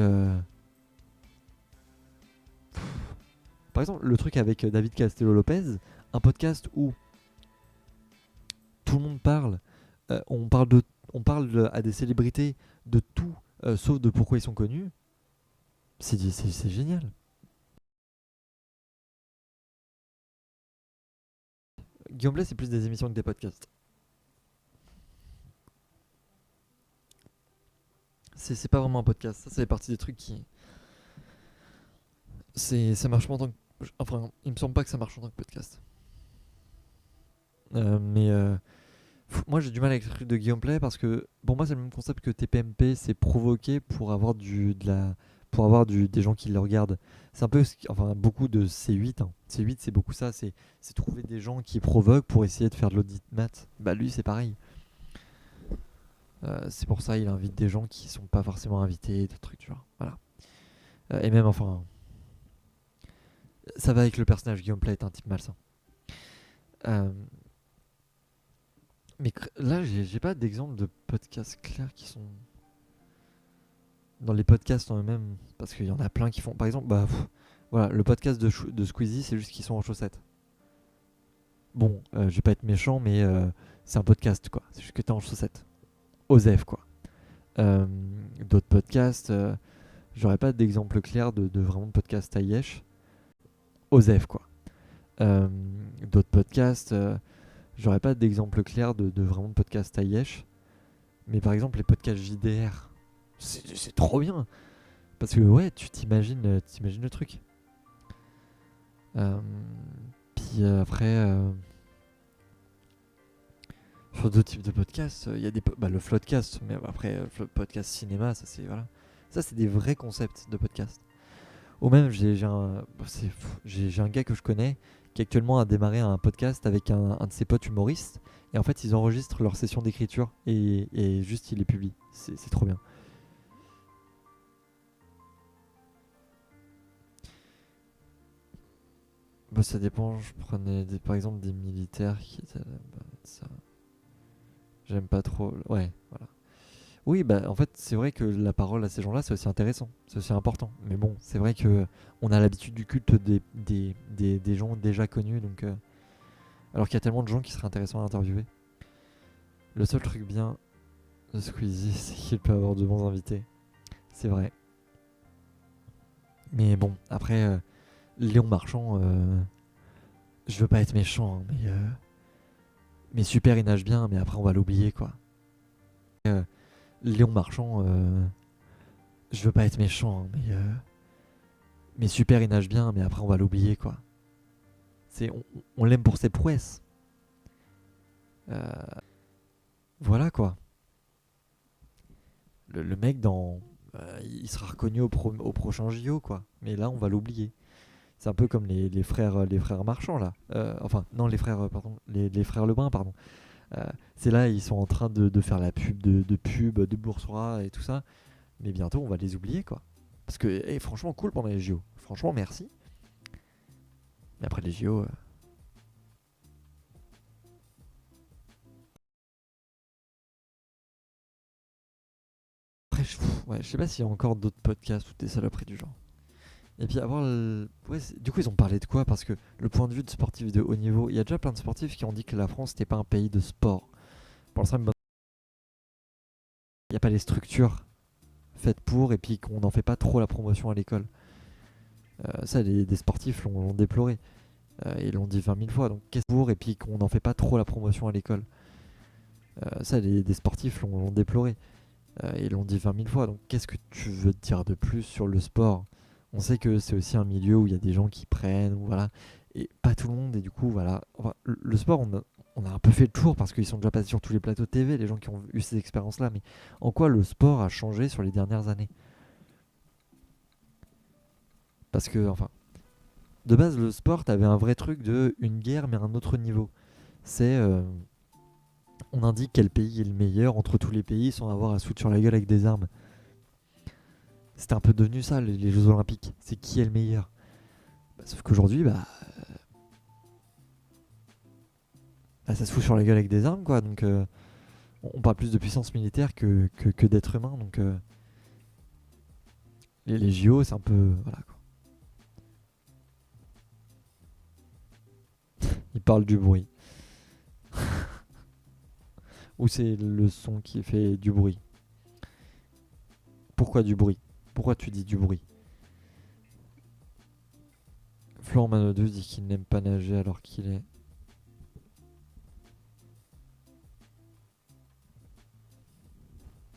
Par exemple, le truc avec David Castello-Lopez, un podcast où tout le monde parle, on parle à des célébrités de tout, sauf de pourquoi ils sont connus. C'est génial. Guillaume Play, c'est plus des émissions que des podcasts. C'est pas vraiment un podcast. Ça fait partie des trucs qui. Ça marche pas en tant que. Enfin, il me semble pas que ça marche en tant que podcast. Mais moi j'ai du mal avec le truc de Guillaume Play parce que pour moi c'est le même concept que TPMP, c'est provoquer pour avoir des gens qui le regardent. C'est un peu enfin beaucoup de C8 hein. C8 c'est beaucoup ça, c'est trouver des gens qui provoquent pour essayer de faire de l'audit maths. Bah lui c'est pareil. C'est pour ça il invite des gens qui sont pas forcément invités, des trucs tu vois. Voilà. Et même enfin ça va avec le personnage. Guillaume Play est un type malsain. Euh, mais là j'ai pas d'exemple de podcasts clairs qui sont dans les podcasts en eux-mêmes, parce qu'il y en a plein qui font. Par exemple, voilà, le podcast de Squeezie, c'est juste qu'ils sont en chaussettes. Bon, je vais pas être méchant, mais c'est un podcast, quoi. C'est juste que t'es en chaussettes. Osef, quoi. Euh, D'autres podcasts, j'aurais pas d'exemple clair de vraiment de podcast à Yesh. Osef, quoi. Euh, D'autres podcasts, j'aurais pas d'exemple clair de vraiment de podcast à Yesh. Mais par exemple, les podcasts JDR, c'est trop bien. Parce que ouais, t'imagines le truc. Euh, Puis après, sur d'autres types de podcasts, il y a le Floodcast, mais après, podcast cinéma, ça c'est voilà. Ça c'est des vrais concepts de podcast. Ou même j'ai un gars que je connais qui actuellement a démarré un podcast avec un de ses potes humoristes. Et en fait, ils enregistrent leur session d'écriture et juste ils les publient. C'est trop bien. Bah, ça dépend, je prenais par exemple des militaires qui étaient là, ça. J'aime pas trop. Ouais, voilà. Oui, bah en fait, c'est vrai que la parole à ces gens-là, c'est aussi intéressant, c'est aussi important. Mais bon, c'est vrai que on a l'habitude du culte des gens déjà connus, donc alors qu'il y a tellement de gens qui seraient intéressants à interviewer. Le seul truc bien de Squeezie, c'est qu'il peut avoir de bons invités. C'est vrai. Mais bon, après, Léon Marchand, je veux pas être méchant, hein, mais super, il nage bien, mais après on va l'oublier quoi. Euh, Léon Marchand, je veux pas être méchant, hein, mais super, il nage bien, mais après on va l'oublier quoi. On l'aime pour ses prouesses. Euh, voilà quoi. Le mec il sera reconnu au prochain JO quoi. Mais là on va l'oublier. C'est un peu comme les frères Marchand là. Enfin non les frères pardon les frères Lebrun pardon. C'est là ils sont en train de faire la pub de pub de Boursorama et tout ça. Mais bientôt on va les oublier quoi. Parce que franchement cool pendant les JO. Franchement merci. Mais après les JO, Ouais, je sais pas s'il y a encore d'autres podcasts ou des saloperies du genre. Et puis avoir ouais, du coup ils ont parlé de quoi? Parce que le point de vue de sportif de haut niveau, il y a déjà plein de sportifs qui ont dit que la France n'était pas un pays de sport. Pour le simple, il n'y a pas les structures faites pour et puis qu'on n'en fait pas trop la promotion à l'école. Ça, des sportifs l'ont déploré. Ils l'ont dit 20 000 fois. Donc qu'est-ce pour et puis qu'on n'en fait pas trop la promotion à l'école. Ça, des sportifs l'ont déploré. Ils l'ont dit 20 000 fois. Donc qu'est-ce que tu veux dire de plus sur le sport? On sait que c'est aussi un milieu où il y a des gens qui prennent, ou voilà, et pas tout le monde. Et du coup, voilà, enfin, le sport, on a un peu fait le tour parce qu'ils sont déjà passés sur tous les plateaux de TV, les gens qui ont eu ces expériences-là. Mais en quoi le sport a changé sur les dernières années? Parce que, enfin, de base, le sport, t'avais un vrai truc de une guerre, mais à un autre niveau. C'est, on indique quel pays est le meilleur entre tous les pays sans avoir à se foutre sur la gueule avec des armes. C'était un peu devenu ça, les Jeux Olympiques. C'est qui est le meilleur. Sauf qu'aujourd'hui, ça se fout sur la gueule avec des armes, quoi. Donc, on parle plus de puissance militaire que d'être humain. Donc, les JO, c'est un peu. Voilà, quoi. Ils parlent du bruit. Ou c'est le son qui fait du bruit. Pourquoi du bruit? Pourquoi tu dis du bruit? Florent Manodou dit qu'il n'aime pas nager alors qu'il est.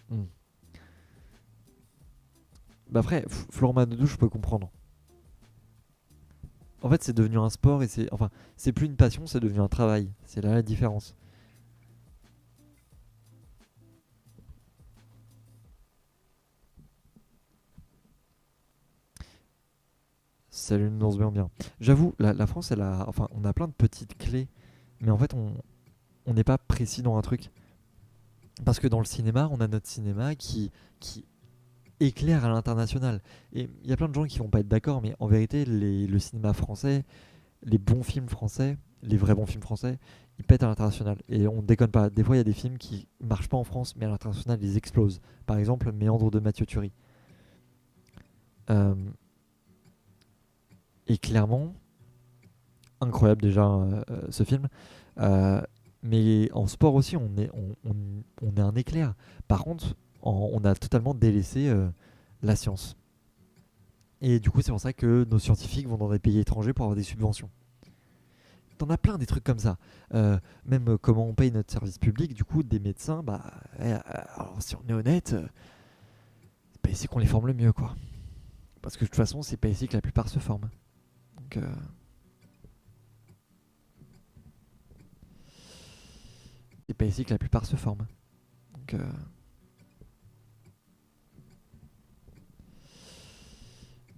Hmm. Bah après, Florent Manodou, je peux comprendre. En fait, c'est devenu un sport et c'est. Enfin, c'est plus une passion, c'est devenu un travail. C'est là la différence. Salut, on se bien. J'avoue, la France, elle a. Enfin, on a plein de petites clés, mais en fait, on n'est pas précis dans un truc. Parce que dans le cinéma, on a notre cinéma qui éclaire à l'international. Et il y a plein de gens qui vont pas être d'accord, mais en vérité, le cinéma français, les bons films français, les vrais bons films français, ils pètent à l'international. Et on déconne pas. Des fois, il y a des films qui marchent pas en France, mais à l'international, ils explosent. Par exemple, Méandre de Mathieu Turi. Euh, et clairement, incroyable déjà ce film. Euh, mais en sport aussi, on est un éclair. Par contre, on a totalement délaissé la science. Et du coup, c'est pour ça que nos scientifiques vont dans des pays étrangers pour avoir des subventions. T'en as plein des trucs comme ça. Même comment on paye notre service public, du coup, des médecins, alors si on est honnête, c'est pas ici qu'on les forme le mieux, quoi. Parce que de toute façon, c'est pas ici que la plupart se forment. Donc, c'est pas ici que la plupart se forment. Donc,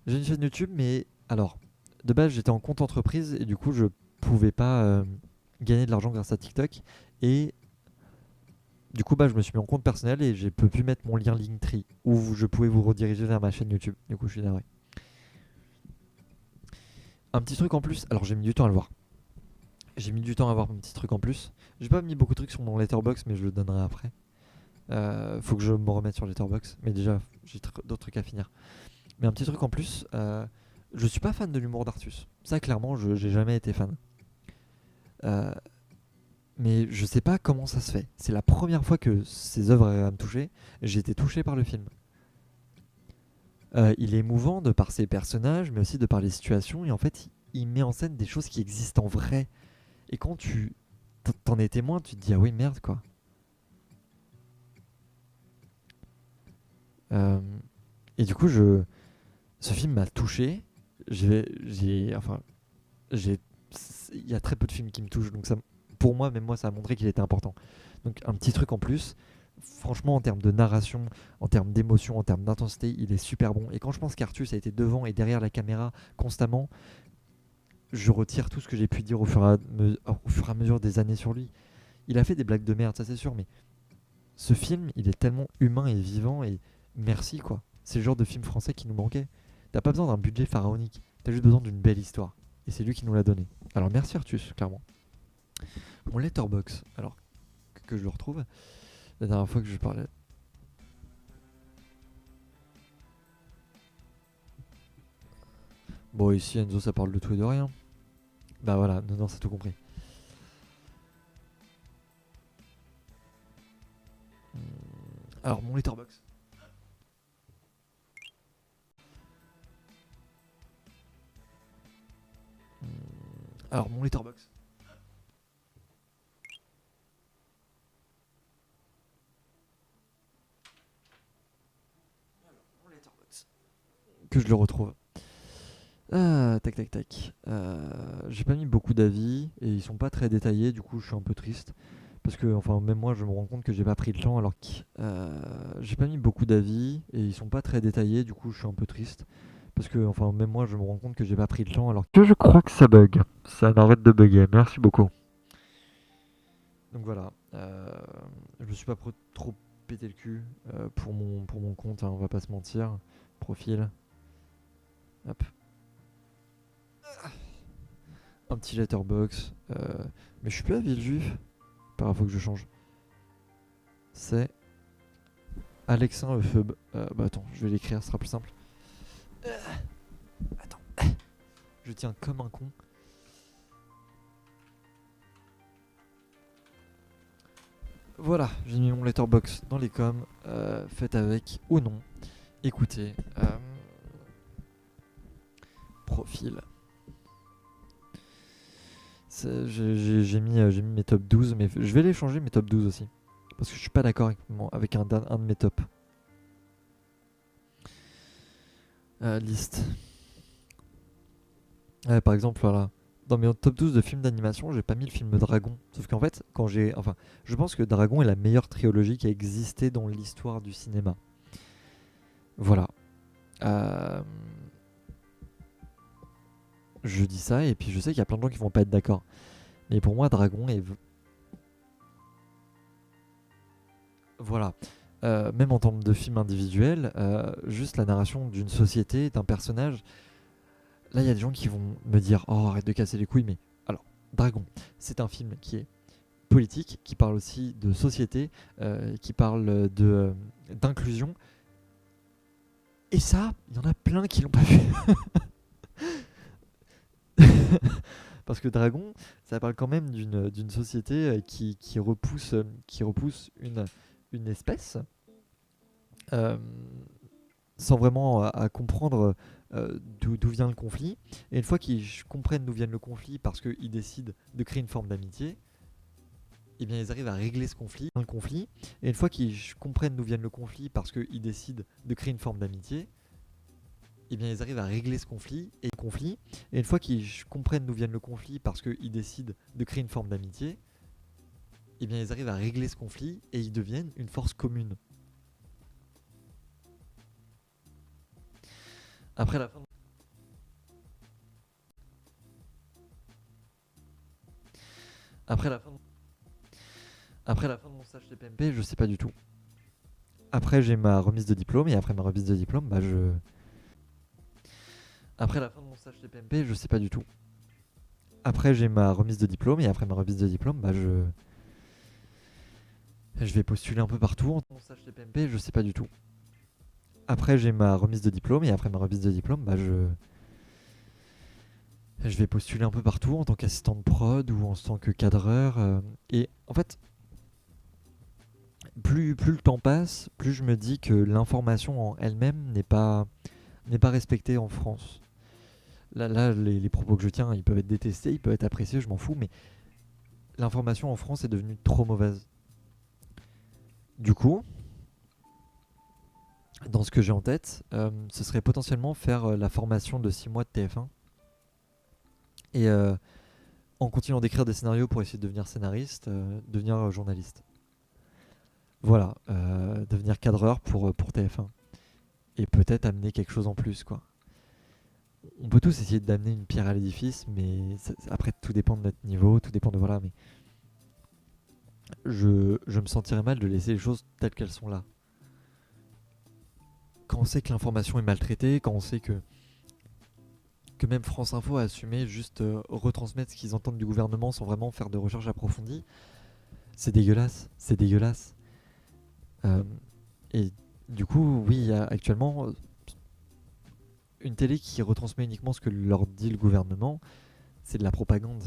j'ai une chaîne YouTube, mais alors, de base, j'étais en compte entreprise et du coup, je pouvais pas gagner de l'argent grâce à TikTok. Et du coup, je me suis mis en compte personnel et j'ai pu mettre mon lien Linktree où je pouvais vous rediriger vers ma chaîne YouTube. Du coup, je suis navré. Un petit truc en plus, alors j'ai mis du temps à le voir. J'ai mis du temps à voir un petit truc en plus. J'ai pas mis beaucoup de trucs sur mon letterbox, mais je le donnerai après. Faut que je me remette sur letterbox, mais déjà, j'ai d'autres trucs à finir. Mais un petit truc en plus, je suis pas fan de l'humour d'Artus. Ça, clairement, j'ai jamais été fan. Euh, mais je sais pas comment ça se fait. C'est la première fois que ces œuvres arrivent à me toucher. J'ai été touché par le film. Il est émouvant de par ses personnages, mais aussi de par les situations. Et en fait, il met en scène des choses qui existent en vrai. Et quand tu t'en es témoin, tu te dis ah oui merde quoi. Euh, et du coup, ce film m'a touché. Enfin, j'ai, il y a très peu de films qui me touchent, donc ça, pour moi, même moi, ça a montré qu'il était important. Donc un petit truc en plus. Franchement, en termes de narration, en termes d'émotion, en termes d'intensité, il est super bon. Et quand je pense qu'Artus a été devant et derrière la caméra constamment, je retire tout ce que j'ai pu dire au fur et à mesure des années sur lui. Il a fait des blagues de merde, ça c'est sûr, mais ce film, il est tellement humain et vivant et merci quoi. C'est le genre de film français qui nous manquait. T'as pas besoin d'un budget pharaonique, t'as juste besoin d'une belle histoire. Et c'est lui qui nous l'a donné. Alors merci Artus, clairement. Mon letterbox, alors que je le retrouve, la dernière fois que je parlais. Bon, ici, Enzo, ça parle de tout et de rien. Bah voilà, non, non, c'est tout compris. Hmm, Alors, mon letterbox. Hmm, Alors, mon letterbox. Mon letterbox. Que je le retrouve. Ah, tac, tac, tac. J'ai pas mis beaucoup d'avis et ils sont pas très détaillés, du coup, je suis un peu triste. Parce que, enfin, même moi, je me rends compte que j'ai pas pris le temps alors que j'ai pas mis beaucoup d'avis et ils sont pas très détaillés, du coup, je suis un peu triste. Parce que, enfin, même moi, je me rends compte que j'ai pas pris le temps alors que je crois que ça bug. Ça n'arrête de bugger. Merci beaucoup. Donc voilà. Je me suis pas trop pété le cul pour mon compte, hein, on va pas se mentir. Profil. Hop. Un petit letterbox. Mais je suis plus à Villejuif. Par faut que je change. C'est Alexin Eufeub. Bah attends, je vais l'écrire, ce sera plus simple. Attends. Je tiens comme un con. Voilà, j'ai mis mon letterbox dans les coms. Faites avec ou non. Écoutez. Profil. J'ai mis mes top 12, mais je vais les changer mes top 12 aussi. Parce que je suis pas d'accord avec un de mes tops. Liste. Par exemple, voilà. Dans mes top 12 de films d'animation, j'ai pas mis le film Dragon. Sauf qu'en fait, Enfin, je pense que Dragon est la meilleure trilogie qui a existé dans l'histoire du cinéma. Voilà. Euh, Je dis ça, et puis je sais qu'il y a plein de gens qui vont pas être d'accord. Mais pour moi, Dragon est. Voilà. Même en termes de film individuel, juste la narration d'une société, d'un personnage. Là, il y a des gens qui vont me dire: Oh, arrête de casser les couilles, mais. Alors, Dragon, c'est un film qui est politique, qui parle aussi de société, qui parle d'inclusion. Et ça, il y en a plein qui l'ont pas vu. Parce que Dragon, ça parle quand même d'une société qui repousse une espèce euh, sans vraiment à comprendre d'où vient le conflit. Et une fois qu'ils comprennent d'où vient le conflit parce qu'ils décident de créer une forme d'amitié, eh bien ils arrivent à régler ce conflit. Et une fois qu'ils comprennent d'où vient le conflit parce qu'ils décident de créer une forme d'amitié, eh bien ils arrivent à régler ce conflit. Et une fois qu'ils comprennent d'où vient le conflit parce qu'ils décident de créer une forme d'amitié, eh bien ils arrivent à régler ce conflit et ils deviennent une force commune. Après la fin, après la fin, après la fin de mon stage de PMP, je sais pas du tout. Après j'ai ma remise de diplôme et après ma remise de diplôme, bah je. Après la fin de mon stage de PMP, je sais pas du tout. Après j'ai ma remise de diplôme et après ma remise de diplôme, bah je. Je vais postuler un peu partout. En mon stage de PMP, je sais pas du tout. Après j'ai ma remise de diplôme et après ma remise de diplôme, bah je. Je vais postuler un peu partout en tant qu'assistant de prod ou en tant que cadreur. Et en fait, plus le temps passe, plus je me dis que l'information en elle-même n'est pas respectée en France. Là les propos que je tiens, ils peuvent être détestés, ils peuvent être appréciés, je m'en fous, mais l'information en France est devenue trop mauvaise. Du coup, dans ce que j'ai en tête, ce serait potentiellement faire la formation de 6 mois de TF1 et en continuant d'écrire des scénarios pour essayer de devenir scénariste, devenir journaliste. Voilà, devenir cadreur pour TF1 et peut-être amener quelque chose en plus, quoi. On peut tous essayer d'amener une pierre à l'édifice, mais après tout dépend de notre niveau, tout dépend de voilà. Mais je me sentirais mal de laisser les choses telles qu'elles sont là. Quand on sait que l'information est maltraitée, quand on sait que même France Info a assumé juste retransmettre ce qu'ils entendent du gouvernement sans vraiment faire de recherche approfondie, c'est dégueulasse, c'est dégueulasse. Euh, et du coup, oui, actuellement, une télé qui retransmet uniquement ce que leur dit le gouvernement, c'est de la propagande.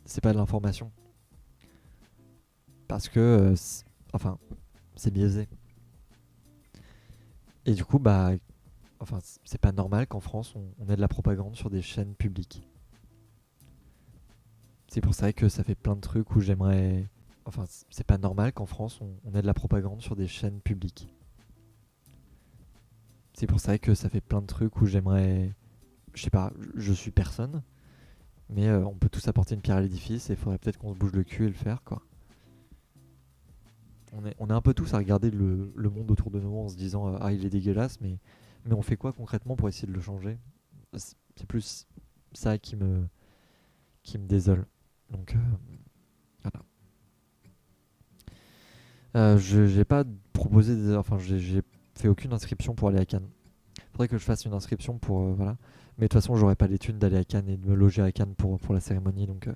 C'est pas de l'information. Parce que, enfin, c'est biaisé. Et du coup, bah, enfin, c'est pas normal qu'en France, on ait de la propagande sur des chaînes publiques. C'est pour ça que ça fait plein de trucs où j'aimerais... Enfin, c'est pas normal qu'en France, on ait de la propagande sur des chaînes publiques. C'est pour ça que ça fait plein de trucs où j'aimerais... Je sais pas, je suis personne, mais on peut tous apporter une pierre à l'édifice et il faudrait peut-être qu'on se bouge le cul et le faire, quoi. On est un peu tous à regarder le monde autour de nous en se disant ah, il est dégueulasse, mais on fait quoi concrètement pour essayer de le changer? C'est plus ça qui me désole. Donc voilà. J'ai pas proposé, enfin j'ai fait aucune inscription pour aller à Cannes. Faudrait que je fasse une inscription pour voilà. Mais de toute façon j'aurais pas les thunes d'aller à Cannes et de me loger à Cannes pour la cérémonie, donc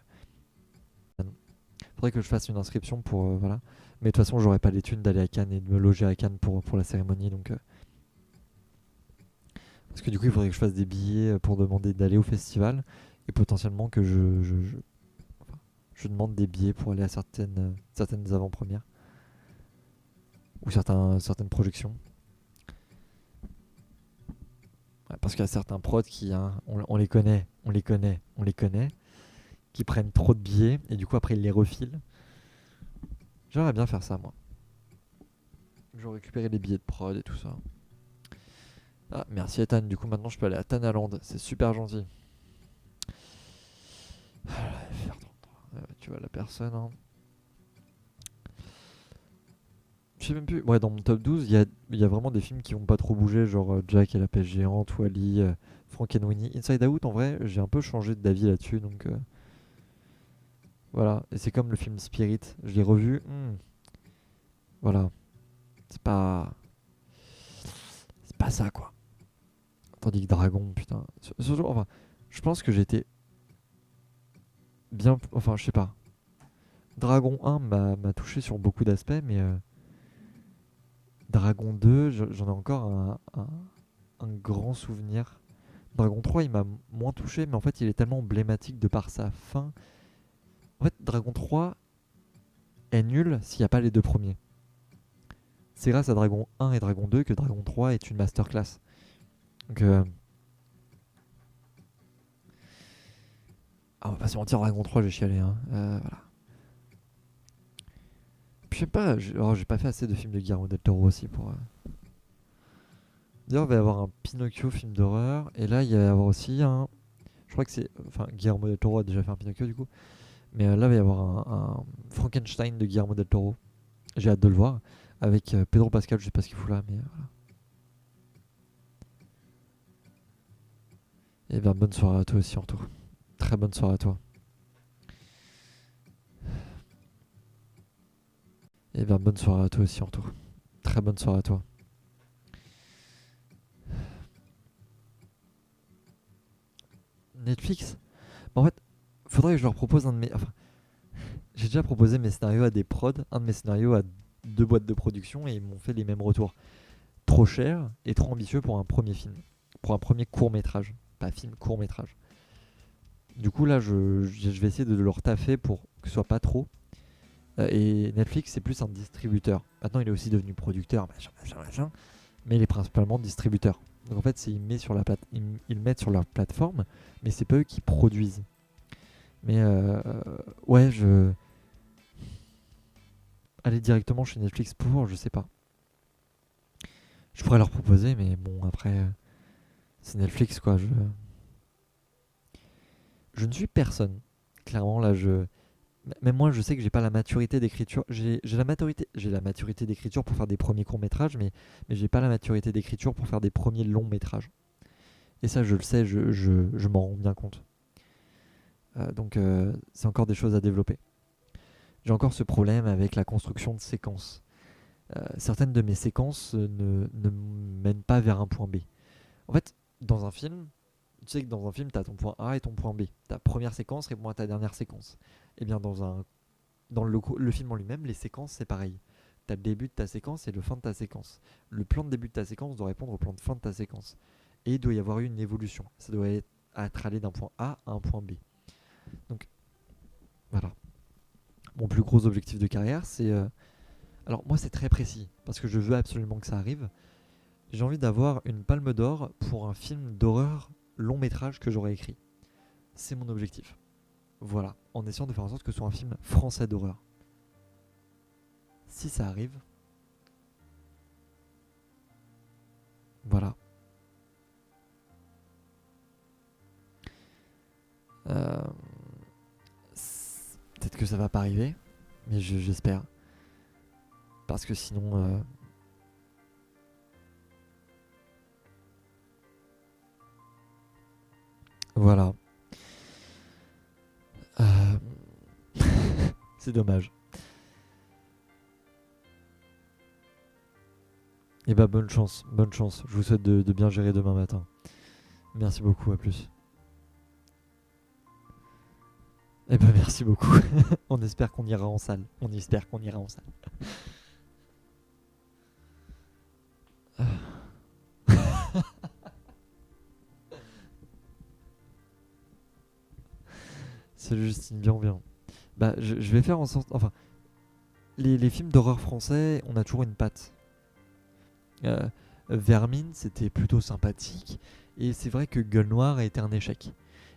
faudrait que je fasse une inscription pour voilà. Mais de toute façon j'aurais pas les thunes d'aller à Cannes et de me loger à Cannes pour la cérémonie, donc parce que du coup il faudrait que je fasse des billets pour demander d'aller au festival et potentiellement que enfin, je demande des billets pour aller à certaines avant-premières ou certaines projections. Ouais, parce qu'il y a certains prods qui, hein, on les connaît, qui prennent trop de billets et du coup après ils les refilent. J'aimerais bien faire ça moi. Je récupérer les billets de prod et tout ça. Ah, merci Ethan, du coup maintenant je peux aller à Tanaland, c'est super gentil. Tu vois la personne, hein. Je sais même plus. Ouais, dans mon top 12, il y a vraiment des films qui ont pas trop bougé, genre Jack et la pêche géante, Wall-E, Frankenweenie. Inside Out, en vrai, j'ai un peu changé d'avis là-dessus, donc voilà. Et c'est comme le film Spirit, je l'ai revu. Voilà, c'est pas, c'est pas ça quoi. Tandis que Dragon, putain. Enfin, je pense que j'étais bien, enfin, je sais pas. Dragon 1 m'a touché sur beaucoup d'aspects, mais Dragon 2, j'en ai encore un grand souvenir. Dragon 3, il m'a moins touché, mais en fait, il est tellement emblématique de par sa fin. En fait, Dragon 3 est nul s'il n'y a pas les deux premiers. C'est grâce à Dragon 1 et Dragon 2 que Dragon 3 est une masterclass. Donc, on va pas se mentir, Dragon 3, j'ai chialé. Hein. Voilà. Puis, je sais pas, j'ai pas fait assez de films de Guillermo del Toro aussi pour. D'ailleurs, il va y avoir un Pinocchio film d'horreur, et là, il va y avoir aussi un. Je crois que c'est. Enfin, Guillermo del Toro a déjà fait un Pinocchio du coup. Mais là, il va y avoir un Frankenstein de Guillermo del Toro. J'ai hâte de le voir. Avec Pedro Pascal, je sais pas ce qu'il fout là, mais voilà. Et bien, bonne soirée à toi aussi, en tout. Très bonne soirée à toi. Et bien, bonne soirée à toi aussi, en tout. Très bonne soirée à toi. Netflix. En fait, faudrait que je leur propose un de mes. Enfin, j'ai déjà proposé mes scénarios à des prods, un de mes scénarios à deux boîtes de production, et ils m'ont fait les mêmes retours. Trop cher et trop ambitieux pour un premier film. Pour un premier court métrage. Pas film, court métrage. Du coup, là, je vais essayer de leur taffer pour que ce soit pas trop. Et Netflix, c'est plus un distributeur. Maintenant, il est aussi devenu producteur, machin. Mais il est principalement distributeur. Donc en fait, ils le mettent sur leur plateforme, mais c'est pas eux qui produisent. Mais ouais, aller directement chez Netflix pour, je sais pas. Je pourrais leur proposer, mais bon, après, c'est Netflix quoi. Je ne suis personne. Clairement, là, même moi, je sais que j'ai pas la maturité d'écriture. J'ai la maturité d'écriture pour faire des premiers courts métrages, mais j'ai pas la maturité d'écriture pour faire des premiers longs métrages. Et ça, je le sais, je m'en rends bien compte. Donc, c'est encore des choses à développer. J'ai encore ce problème avec la construction de séquences. Certaines de mes séquences ne mènent pas vers un point B. En fait, dans un film, tu sais que dans un film, tu as ton point A et ton point B. Ta première séquence répond à ta dernière séquence. Et bien, dans le film en lui-même, les séquences, c'est pareil. Tu as le début de ta séquence et le fin de ta séquence. Le plan de début de ta séquence doit répondre au plan de fin de ta séquence. et il doit y avoir eu une évolution. Ça doit être allé d'un point A à un point B. Donc voilà. Mon plus gros objectif de carrière, c'est... alors moi c'est très précis, parce que je veux absolument que ça arrive. J'ai envie d'avoir une palme d'or pour un film d'horreur long métrage que j'aurais écrit. C'est mon objectif. Voilà, en essayant de faire en sorte que ce soit un film français d'horreur. Si ça arrive, voilà. Euh, Peut-être que ça va pas arriver, mais j'espère. Parce que sinon... voilà. Euh, c'est dommage. Et bah bonne chance, bonne chance. Je vous souhaite de bien gérer demain matin. Merci beaucoup, à plus. Et bah merci beaucoup. On espère qu'on ira en salle. On espère qu'on ira en salle. Salut Justine, bien bien. Bah je vais faire en sorte... Enfin, les films d'horreur français, on a toujours une patte. Euh, Vermine, c'était plutôt sympathique. Et c'est vrai que Gueule Noire a été un échec.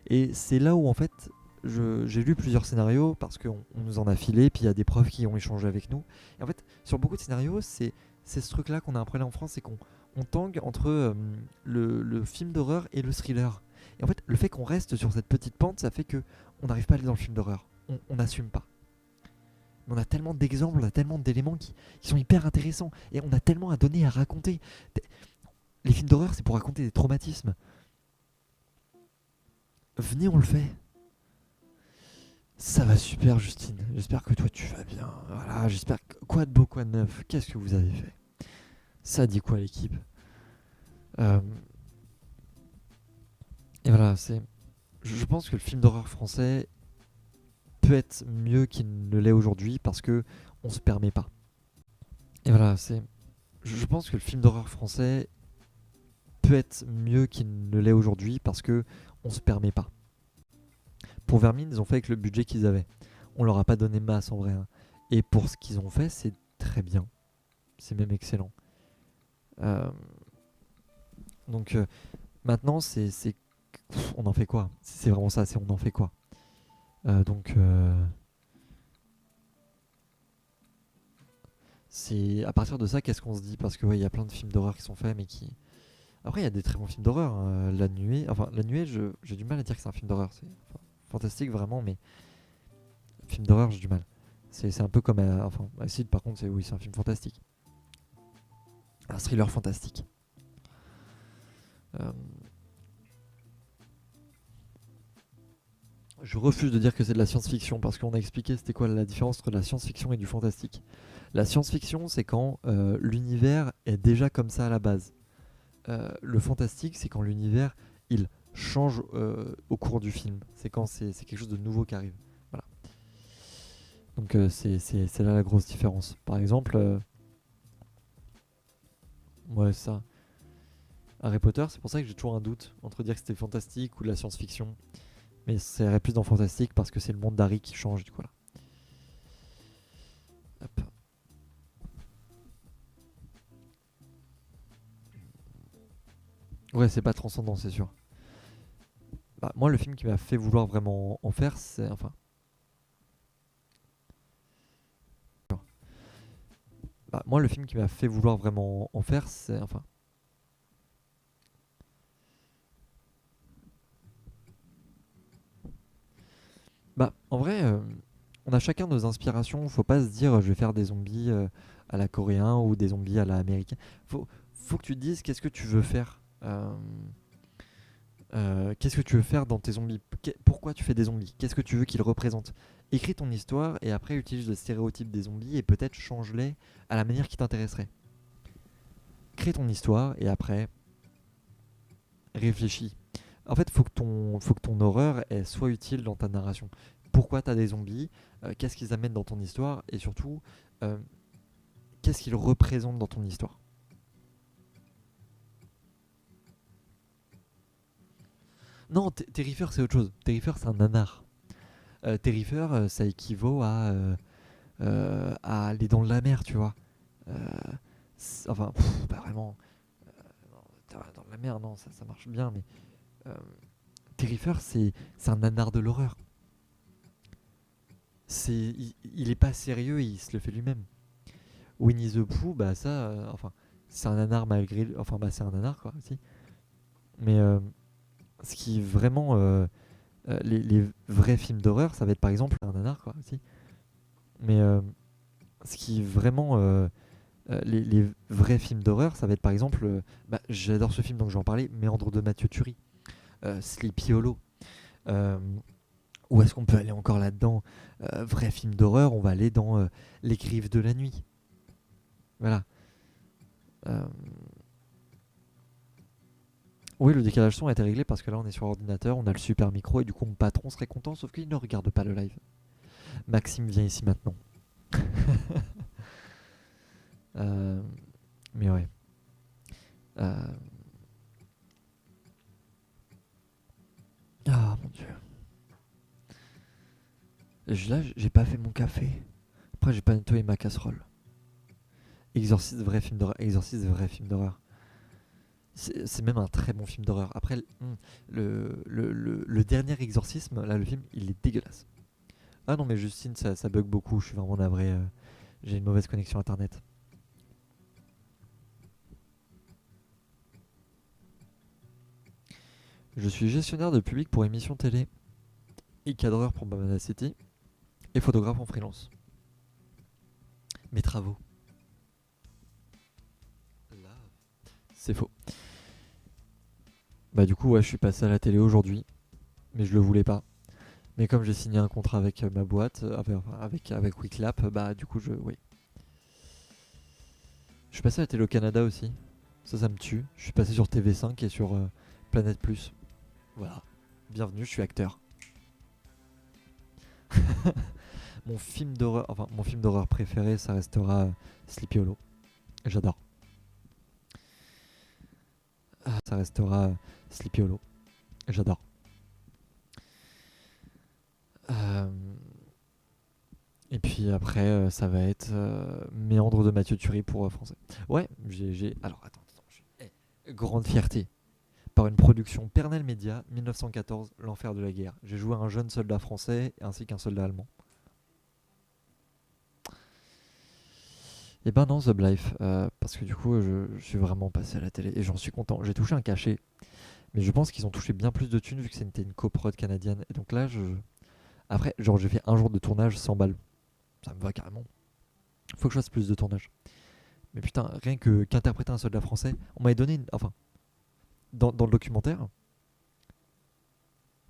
Et c'est là où en fait j'ai lu plusieurs scénarios parce qu'on nous en a filé, puis il y a des profs qui ont échangé avec nous. Et en fait, sur beaucoup de scénarios, c'est ce truc-là qu'on a un problème en France, c'est qu'on tangue entre le film d'horreur et le thriller. Et en fait, le fait qu'on reste sur cette petite pente, ça fait que on n'arrive pas à aller dans le film d'horreur. On n'assume pas. Mais on a tellement d'exemples, on a tellement d'éléments qui sont hyper intéressants. Et on a tellement à donner, à raconter. Les films d'horreur, c'est pour raconter des traumatismes. Venez, on le fait. Ça va super, Justine. J'espère que toi, tu vas bien. Voilà, j'espère que... Quoi de beau, quoi de neuf? Qu'est-ce que vous avez fait? Ça dit quoi, l'équipe? Euh, Et voilà, c'est... Je pense que le film d'horreur français peut être mieux qu'il ne l'est aujourd'hui parce que on se permet pas. Et voilà, c'est... Je pense que le film d'horreur français peut être mieux qu'il ne l'est aujourd'hui parce que on se permet pas. Pour Vermine, ils ont fait avec le budget qu'ils avaient. On leur a pas donné masse en vrai, hein. Et pour ce qu'ils ont fait, c'est très bien. C'est même excellent. Euh, donc maintenant, on en fait quoi? C'est vraiment ça, c'est on en fait quoi? Donc c'est à partir de ça, qu'est-ce qu'on se dit? Parce que ouais, il y a plein de films d'horreur qui sont faits, mais qui... Après, il y a des très bons films d'horreur, hein. La Nuée, enfin La Nuée, j'ai du mal à dire que c'est un film d'horreur. C'est fantastique vraiment, mais film d'horreur, j'ai du mal. C'est un peu comme... enfin, Acide, par contre, oui, c'est un film fantastique. Un thriller fantastique. Euh, je refuse de dire que c'est de la science-fiction parce qu'on a expliqué c'était quoi la différence entre la science-fiction et du fantastique. La science-fiction, c'est quand l'univers est déjà comme ça à la base. Le fantastique, c'est quand l'univers, il change au cours du film. C'est quand c'est quelque chose de nouveau qui arrive. Voilà. Donc c'est là la grosse différence. Par exemple, ouais, ça. Harry Potter, c'est pour ça que j'ai toujours un doute entre dire que c'était fantastique ou de la science-fiction. Mais c'est plus dans fantastique parce que c'est le monde d'Harry qui change du coup là. Hop. Ouais, c'est pas transcendant, c'est sûr. Bah, moi, le film qui m'a fait vouloir vraiment en faire, c'est... Enfin... Bah, moi, le film qui m'a fait vouloir vraiment en faire, c'est... Enfin... Bah, en vrai, on a chacun nos inspirations. Faut pas se dire, je vais faire des zombies à la coréen ou des zombies à la américaine. Faut que tu te dises, qu'est-ce que tu veux faire qu'est-ce que tu veux faire dans tes zombies? Pourquoi tu fais des zombies? Qu'est-ce que tu veux qu'ils représentent? Écris ton histoire et après utilise le stéréotype des zombies et peut-être change-les à la manière qui t'intéresserait. Crée ton histoire et après réfléchis. En fait, faut que ton horreur elle soit utile dans ta narration. Pourquoi tu as des zombies? Qu'est-ce qu'ils amènent dans ton histoire? Et surtout, euh, qu'est-ce qu'ils représentent dans ton histoire? Non, Terrifier c'est autre chose. Terrifier c'est un nanar. Terrifier ça équivaut à Les Dents de la Mer, tu vois. Euh, enfin, pas vraiment. Dans la mer, non, ça marche bien, mais euh, Terrifier c'est un nanar de l'horreur. Il est pas sérieux, il se le fait lui-même. Winnie the Pooh, bah ça, enfin, c'est un nanar malgré, enfin bah c'est un nanar quoi aussi. Mais ce qui est vraiment les vrais films d'horreur, ça va être par exemple un nanar quoi aussi. Mais ce qui est vraiment les vrais films d'horreur, ça va être par exemple, bah, j'adore ce film donc je vais en parler, Méandre de Mathieu Turi, Sleepy Hollow. Euh, Où est-ce qu'on peut aller encore là-dedans? Vrai film d'horreur, on va aller dans Les Griffes de la Nuit. Voilà. Euh, Oui, le décalage son a été réglé parce que là on est sur ordinateur, on a le super micro et du coup mon patron serait content, sauf qu'il ne regarde pas le live. Maxime vient ici maintenant. Euh, mais ouais. Euh, Ah mon dieu. Là, j'ai pas fait mon café. Après, j'ai pas nettoyé ma casserole. Exorciste, vrai film d'horreur. Exorciste, vrai film d'horreur. C'est même un très bon film d'horreur. Après, le dernier exorcisme, là, le film, il est dégueulasse. Ah non, mais Justine, ça bug beaucoup. Je suis vraiment navré. J'ai une mauvaise connexion internet. Je suis gestionnaire de public pour émissions télé et cadreur pour Banana City et photographe en freelance. Mes travaux. C'est faux. Bah du coup, ouais, je suis passé à la télé aujourd'hui, mais je le voulais pas. Mais comme j'ai signé un contrat avec ma boîte, avec Wiclap, bah du coup, oui. Je suis passé à la télé au Canada aussi. Ça me tue. Je suis passé sur TV5 et sur Planète Plus. Voilà. Bienvenue, je suis acteur. Mon film d'horreur préféré, ça restera Sleepy Hollow. J'adore. Ça restera Sleepy Hollow. J'adore. Euh, Et puis après, ça va être Méandre de Mathieu Turi pour français. Ouais, alors attends. Grande fierté. Par une production Pernel Média, 1914, L'Enfer de la guerre. J'ai joué un jeune soldat français ainsi qu'un soldat allemand. Et ben non, The Life, parce que du coup, je suis vraiment passé à la télé et j'en suis content. J'ai touché un cachet, mais je pense qu'ils ont touché bien plus de thunes vu que c'était une coprod canadienne. Et donc là, après, genre, j'ai fait un jour de tournage 100 balles. Ça me va carrément. Faut que je fasse plus de tournage. Mais putain, rien qu'interpréter un soldat français, on m'avait donné enfin, dans le documentaire,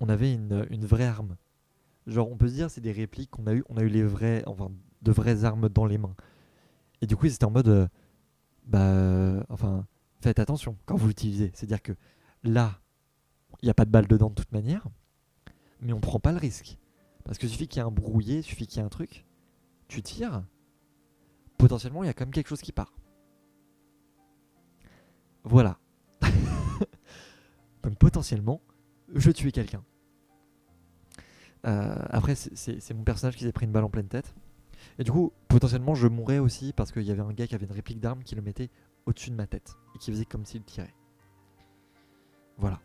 on avait une vraie arme. Genre, on peut se dire, c'est des répliques qu'on a eu, on a eu de vraies armes dans les mains. Et du coup, ils étaient en mode, enfin, faites attention quand vous l'utilisez. C'est-à-dire que là, il n'y a pas de balle dedans de toute manière, mais on prend pas le risque. Parce que suffit qu'il y ait un brouillé, suffit qu'il y ait un truc, tu tires, potentiellement, il y a quand même quelque chose qui part. Voilà. Donc potentiellement, je tuais quelqu'un. Après, c'est mon personnage qui s'est pris une balle en pleine tête. Et du coup, potentiellement, je mourrais aussi parce qu'il y avait un gars qui avait une réplique d'arme qui le mettait au-dessus de ma tête et qui faisait comme s'il tirait. Voilà.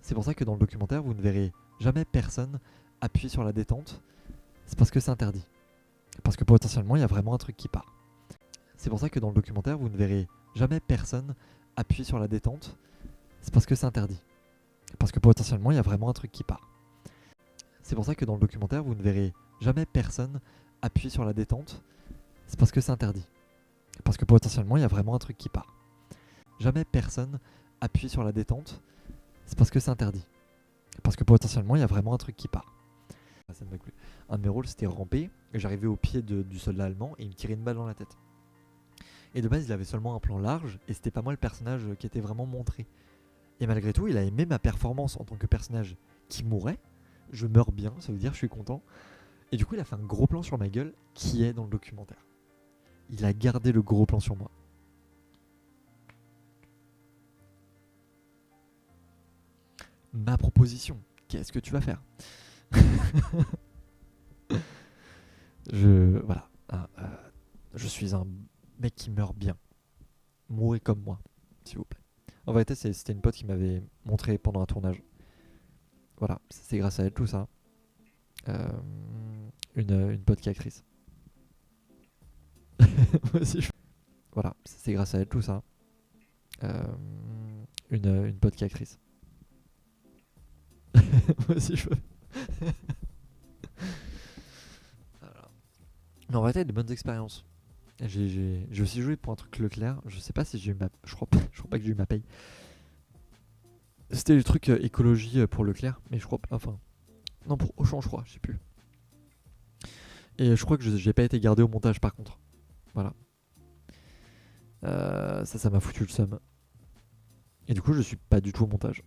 C'est pour ça que dans le documentaire, vous ne verrez jamais personne appuyer sur la détente. C'est parce que c'est interdit. Parce que potentiellement, il y a vraiment un truc qui part. C'est pour ça que dans le documentaire, vous ne verrez jamais personne appuyer sur la détente. C'est parce que c'est interdit. Parce que potentiellement, il y a vraiment un truc qui part. C'est pour ça que dans le documentaire, vous ne verrez jamais personne appuyer sur la détente. C'est parce que c'est interdit. Parce que potentiellement, il y a vraiment un truc qui part. Jamais personne appuyer sur la détente. C'est parce que c'est interdit. Parce que potentiellement, il y a vraiment un truc qui part. Ça ne m'a plu. Un de mes rôles, c'était ramper. Et j'arrivais au pied du soldat allemand et il me tirait une balle dans la tête. Et de base, il avait seulement un plan large et c'était pas moi le personnage qui était vraiment montré. Et malgré tout, il a aimé ma performance en tant que personnage qui mourait. Je meurs bien, ça veut dire je suis content. Et du coup, il a fait un gros plan sur ma gueule qui est dans le documentaire. Il a gardé le gros plan sur moi. ma proposition. Qu'est-ce que tu vas faire? Voilà. Je suis un mec qui meurt bien. Mourrez comme moi, s'il vous plaît. En vérité, c'était une pote qui m'avait montré pendant un tournage. Voilà, c'est grâce à elle tout ça. Une pote qui est actrice. Moi aussi, voilà, c'est grâce à elle tout ça. Une pote qui est actrice. Moi aussi, je veux. Voilà. Mais en vérité, il y a de bonnes expériences. J'ai aussi joué pour un truc Leclerc. Je sais pas si j'ai eu ma. Je crois pas que j'ai eu ma paye. C'était le truc écologie pour Leclerc, mais je crois pas. Enfin. Non, pour Auchan, je crois, je sais plus. Et je crois que j'ai pas été gardé au montage par contre. Voilà. Ça m'a foutu le seum. Et du coup, je suis pas du tout au montage.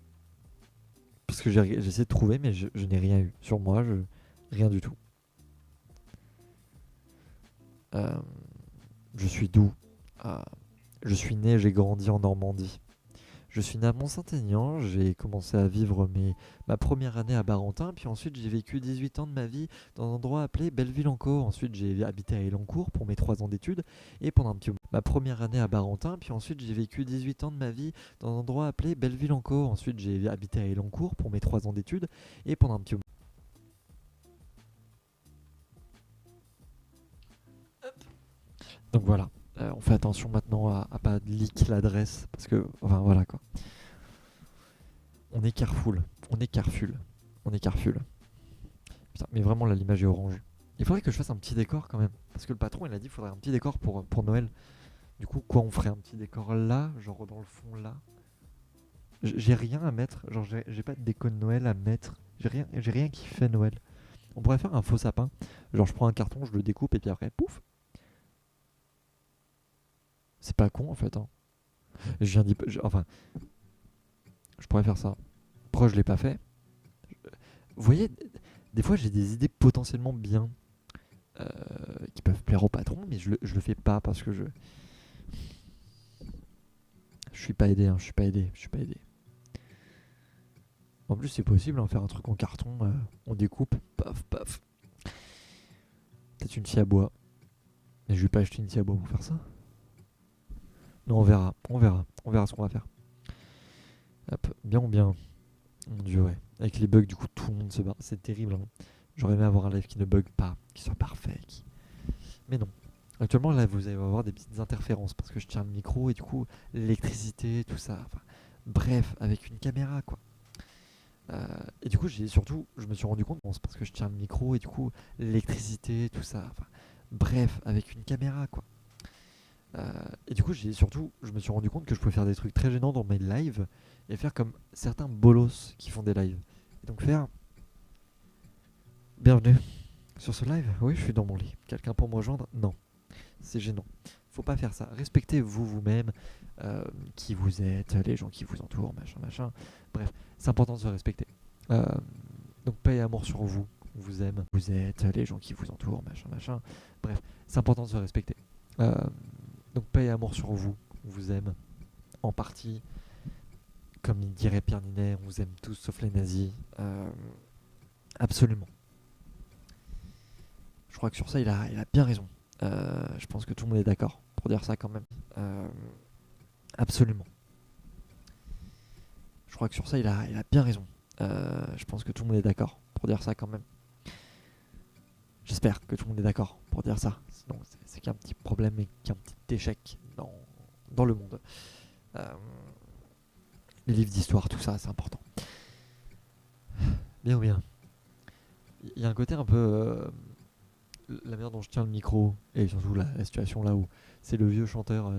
Parce que j'ai essayé de trouver, mais je n'ai rien eu. Sur moi, rien du tout. Je suis d'où? Je suis né, j'ai grandi en Normandie. Je suis né à Mont-Saint-Aignan, j'ai commencé à vivre ma première année à Barentin, puis ensuite j'ai vécu 18 ans de ma vie dans un endroit appelé Belleville-en-Caux. Ensuite j'ai habité à Elancourt pour mes 3 ans d'études, et pendant un petit moment, ma première année à Barentin, puis ensuite j'ai vécu 18 ans de ma vie dans un endroit appelé Belleville-en-Caux. Ensuite j'ai habité à Elancourt pour mes 3 ans d'études, et pendant un petit moment. Donc voilà, on fait attention maintenant à pas leak l'adresse, parce que, enfin voilà quoi. On est Carrefour, on est Carrefour, on est Carrefour. Putain, mais vraiment là l'image est orange. Il faudrait que je fasse un petit décor quand même, parce que le patron il a dit qu'il faudrait un petit décor pour Noël. Du coup quoi, on ferait un petit décor là, genre dans le fond là. J'ai rien à mettre, genre j'ai pas de déco de Noël à mettre, j'ai rien qui fait Noël. On pourrait faire un faux sapin, genre je prends un carton, je le découpe et puis après pouf. C'est pas con en fait hein. Je viens enfin, je pourrais faire ça. Pourquoi je l'ai pas fait? Vous voyez, des fois j'ai des idées potentiellement bien qui peuvent plaire au patron, mais je le fais pas parce que je suis pas aidé, hein, je suis pas aidé, je suis pas aidé. En plus c'est possible, hein, faire un truc en carton, on découpe, paf paf. Peut-être une scie à bois, mais je vais pas acheter une scie à bois pour faire ça. Non, on verra ce qu'on va faire. Hop, bien ou bien. Mon dieu, ouais. Avec les bugs, du coup, tout le monde se barre. C'est terrible. Hein. J'aurais aimé avoir un live qui ne bug pas, qui soit parfait. Mais non. Actuellement, là, vous allez avoir des petites interférences parce que je tiens le micro et du coup, l'électricité, tout ça. Enfin, bref, avec une caméra, quoi. Et du coup, je me suis rendu compte, c'est parce que je tiens le micro et du coup, l'électricité, tout ça. Enfin, bref, avec une caméra, quoi. Et du coup, je me suis rendu compte que je pouvais faire des trucs très gênants dans mes lives et faire comme certains bolos qui font des lives. Et donc faire bienvenue sur ce live. Oui, je suis dans mon lit. Quelqu'un pour me rejoindre? Non, c'est gênant. Faut pas faire ça. Respectez-vous vous-même, qui vous êtes, les gens qui vous entourent, machin, machin. Bref, c'est important de se respecter. Donc paix et amour sur vous. On vous aime. Vous êtes, les gens qui vous entourent, machin, machin. Bref, c'est important de se respecter. Donc paix et amour sur vous, on vous aime en partie, comme il dirait Pierre Ninet, on vous aime tous sauf les nazis. Absolument. Je crois que sur ça il a bien raison. Je pense que tout le monde est d'accord pour dire ça quand même. Absolument. Je crois que sur ça il a bien raison. Je pense que tout le monde est d'accord pour dire ça quand même. J'espère que tout le monde est d'accord pour dire ça. Sinon, c'est qu'il y a un petit problème et qu'il y a un petit échec dans le monde. Les livres d'histoire, tout ça, c'est important. Bien ou bien. Il y a un côté un peu... la manière dont je tiens le micro, et surtout la situation là où c'est le vieux chanteur...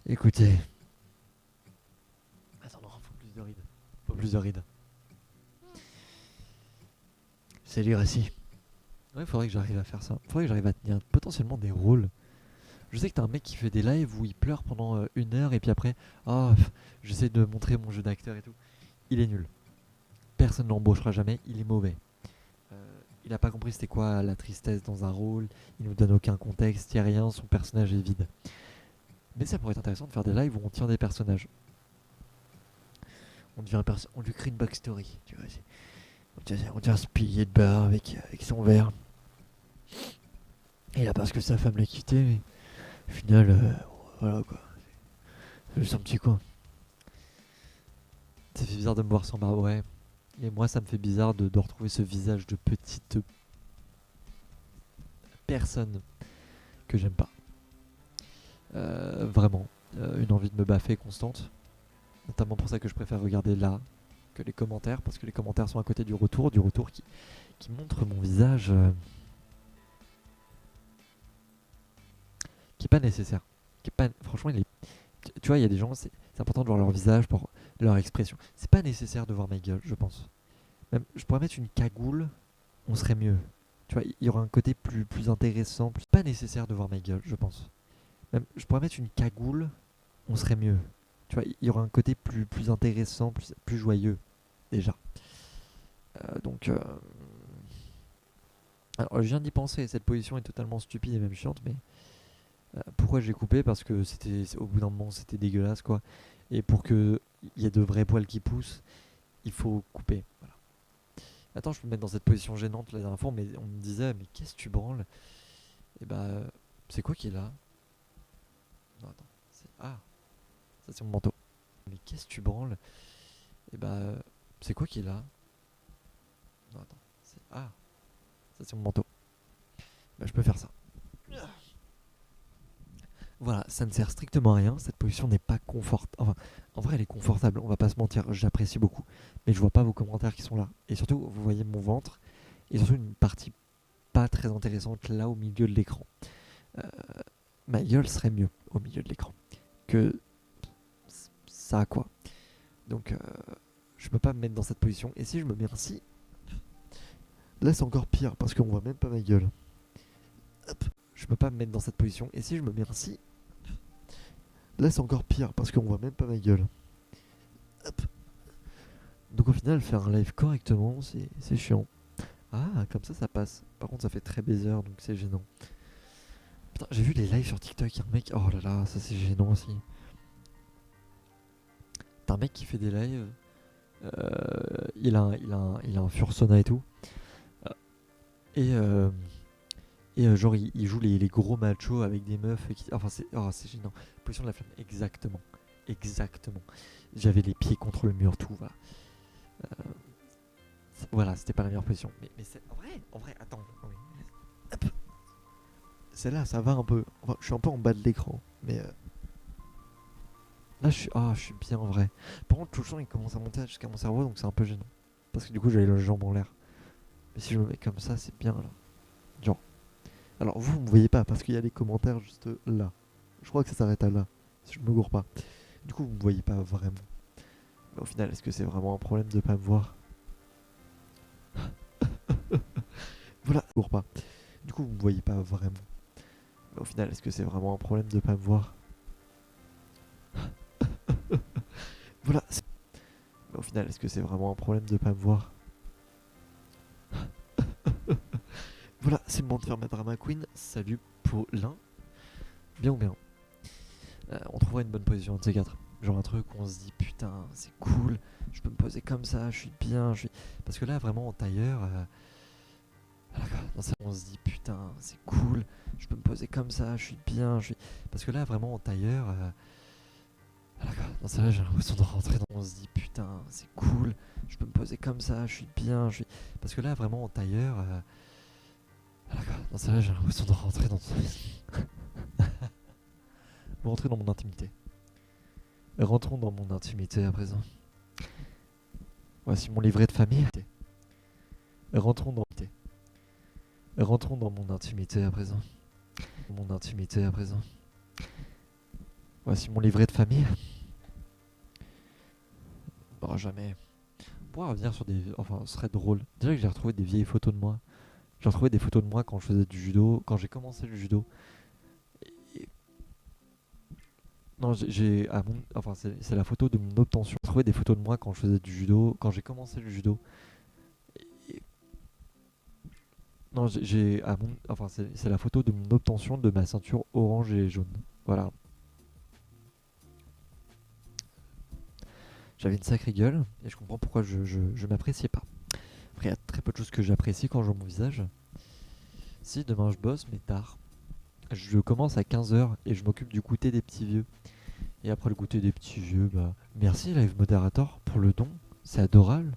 Écoutez... Attends, non, faut plus de rides. Faut plus de rides. C'est lui récit. Ouais, faudrait que j'arrive à faire ça. Faudrait que j'arrive à tenir potentiellement des rôles. Je sais que t'as un mec qui fait des lives où il pleure pendant 1 heure et puis après, j'essaie de montrer mon jeu d'acteur et tout. Il est nul. Personne ne l'embauchera jamais, il est mauvais. Il a pas compris c'était quoi la tristesse dans un rôle, il nous donne aucun contexte, il n'y a rien, son personnage est vide. Mais ça pourrait être intéressant de faire des lives où on tient des personnages. on lui crée une backstory, tu vois. On dirait ce pilier de bar avec son verre. Et là, parce que sa femme l'a quitté, mais au final, voilà quoi. C'est juste un petit coin. Ça fait bizarre de me voir sans barbe, ouais. Et moi, ça me fait bizarre de retrouver ce visage de petite personne que j'aime pas. Vraiment. Une envie de me baffer constante. Notamment pour ça que je préfère regarder là que les commentaires, parce que les commentaires sont à côté du retour qui montre mon visage qui est pas nécessaire. Qui est pas, franchement, tu vois, il y a des gens, c'est important de voir leur visage pour leur expression. C'est pas nécessaire de voir ma gueule, je pense. Même, je pourrais mettre une cagoule, on serait mieux. Tu vois, il y aura un côté plus intéressant. Pas nécessaire de voir ma gueule, je pense. Même, je pourrais mettre une cagoule, on serait mieux. Tu vois, il y aura un côté plus intéressant, plus joyeux, déjà. Donc, alors, je viens d'y penser, cette position est totalement stupide et même chiante, mais pourquoi j'ai coupé? Parce que au bout d'un moment, c'était dégueulasse, quoi. Et pour qu'il y ait de vrais poils qui poussent, il faut couper. Voilà. Attends, je peux me mettre dans cette position gênante la dernière fois, mais on me disait, mais qu'est-ce que tu branles? Et bah, c'est quoi qui est là? Non, attends. Ah, ça c'est mon manteau. Mais qu'est-ce que tu branles? Et bah, c'est quoi qui est là? Non, attends. Ah, ça c'est mon manteau. Bah, je peux faire ça. Voilà, ça ne sert strictement à rien. Cette position n'est pas confortable. Enfin, en vrai, elle est confortable, on va pas se mentir. J'apprécie beaucoup. Mais je vois pas vos commentaires qui sont là. Et surtout, vous voyez mon ventre. Et surtout, une partie pas très intéressante là au milieu de l'écran. Euh, Ma gueule serait mieux au milieu de l'écran que ça, quoi. Donc, je peux pas me mettre dans cette position. Et si je me mets ainsi, là c'est encore pire parce qu'on voit même pas ma gueule. Hop. Je peux pas me mettre dans cette position. Et si je me mets ainsi, là c'est encore pire parce qu'on voit même pas ma gueule. Hop. Donc au final, faire un live correctement, c'est chiant. Ah, comme ça passe. Par contre, ça fait très baiser, donc c'est gênant. Putain, j'ai vu les lives sur TikTok, il y a un mec... Oh là là, ça c'est gênant aussi. T'as un mec qui fait des lives, il a un Fursona et tout. Et, genre, il joue les gros machos avec des meufs. Enfin, c'est gênant. Position de la flamme, exactement. Exactement. J'avais les pieds contre le mur, tout, voilà. Voilà, c'était pas la meilleure position. Mais c'est... En vrai, attends. Hop. Celle-là, ça va un peu. Enfin, je suis un peu en bas de l'écran. Mais là, je suis bien en vrai. Par contre, tout le sang, il commence à monter jusqu'à mon cerveau, donc c'est un peu gênant. Parce que du coup, j'avais les jambes en l'air. Mais si je me mets comme ça, c'est bien, là. Genre. Alors, vous me voyez pas, parce qu'il y a les commentaires juste là. Je crois que ça s'arrête à là, si je me gourre pas. Du coup, vous me voyez pas vraiment. Mais au final, est-ce que c'est vraiment un problème de pas me voir? Voilà, je me gourre pas. Du coup, vous me voyez pas vraiment. Mais au final, est-ce que c'est vraiment un problème de pas me voir? Voilà. Mais au final, est-ce que c'est vraiment un problème de pas me voir? Voilà, c'est le moment de faire ma drama queen. Salut Paulin. Bien ou bien? On trouvera une bonne position de ces quatre. Genre un truc où on se dit putain, c'est cool, je peux me poser comme ça, je suis bien, Parce que là, vraiment en tailleur, on se dit putain, c'est cool, je peux me poser comme ça, je suis bien, Parce que là, vraiment en tailleur, dans celle-là, j'ai l'impression de rentrer dans... On se dit putain, c'est cool, je peux me poser comme ça, je suis bien, Parce que là, vraiment en tailleur, dans celle-là, j'ai l'impression de rentrer dans... rentrer dans mon intimité. Rentrons dans mon intimité à présent. Voici mon livret de famille. Rentrons dans... Rentrons dans mon intimité à présent. Mon intimité à présent. Voici mon livret de famille. Oh, jamais. On pourra revenir sur des... Enfin, ce serait drôle. Déjà que j'ai retrouvé des vieilles photos de moi. J'ai retrouvé des photos de moi quand je faisais du judo. Quand j'ai commencé le judo. Et... Non, Enfin, c'est la photo de mon obtention. J'ai retrouvé des photos de moi quand je faisais du judo. Quand j'ai commencé le judo. Et... Non, Enfin, c'est la photo de mon obtention de ma ceinture orange et jaune. Voilà. J'avais une sacrée gueule et je comprends pourquoi je m'appréciais pas. Après, il y a très peu de choses que j'apprécie quand je vois mon visage. Si demain je bosse, mais tard. Je commence à 15h et je m'occupe du goûter des petits vieux. Et après le goûter des petits vieux, bah merci Live Moderator pour le don. C'est adorable.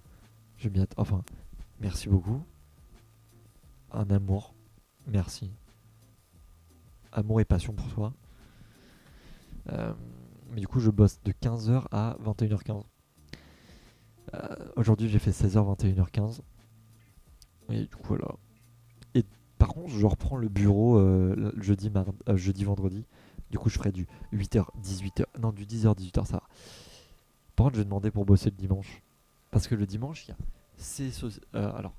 Je m'y enfin, merci beaucoup. Un amour. Merci. Amour et passion pour toi. Mais du coup, je bosse de 15h à 21h15. Aujourd'hui, j'ai fait 16h, 21h15. Et du coup, voilà. Et par contre, je reprends le bureau jeudi, vendredi. Du coup, je ferai du 8h, 18h. Non, du 10h, 18h, ça va. Par contre, je vais demander pour bosser le dimanche. Parce que le dimanche, il y a. Alors,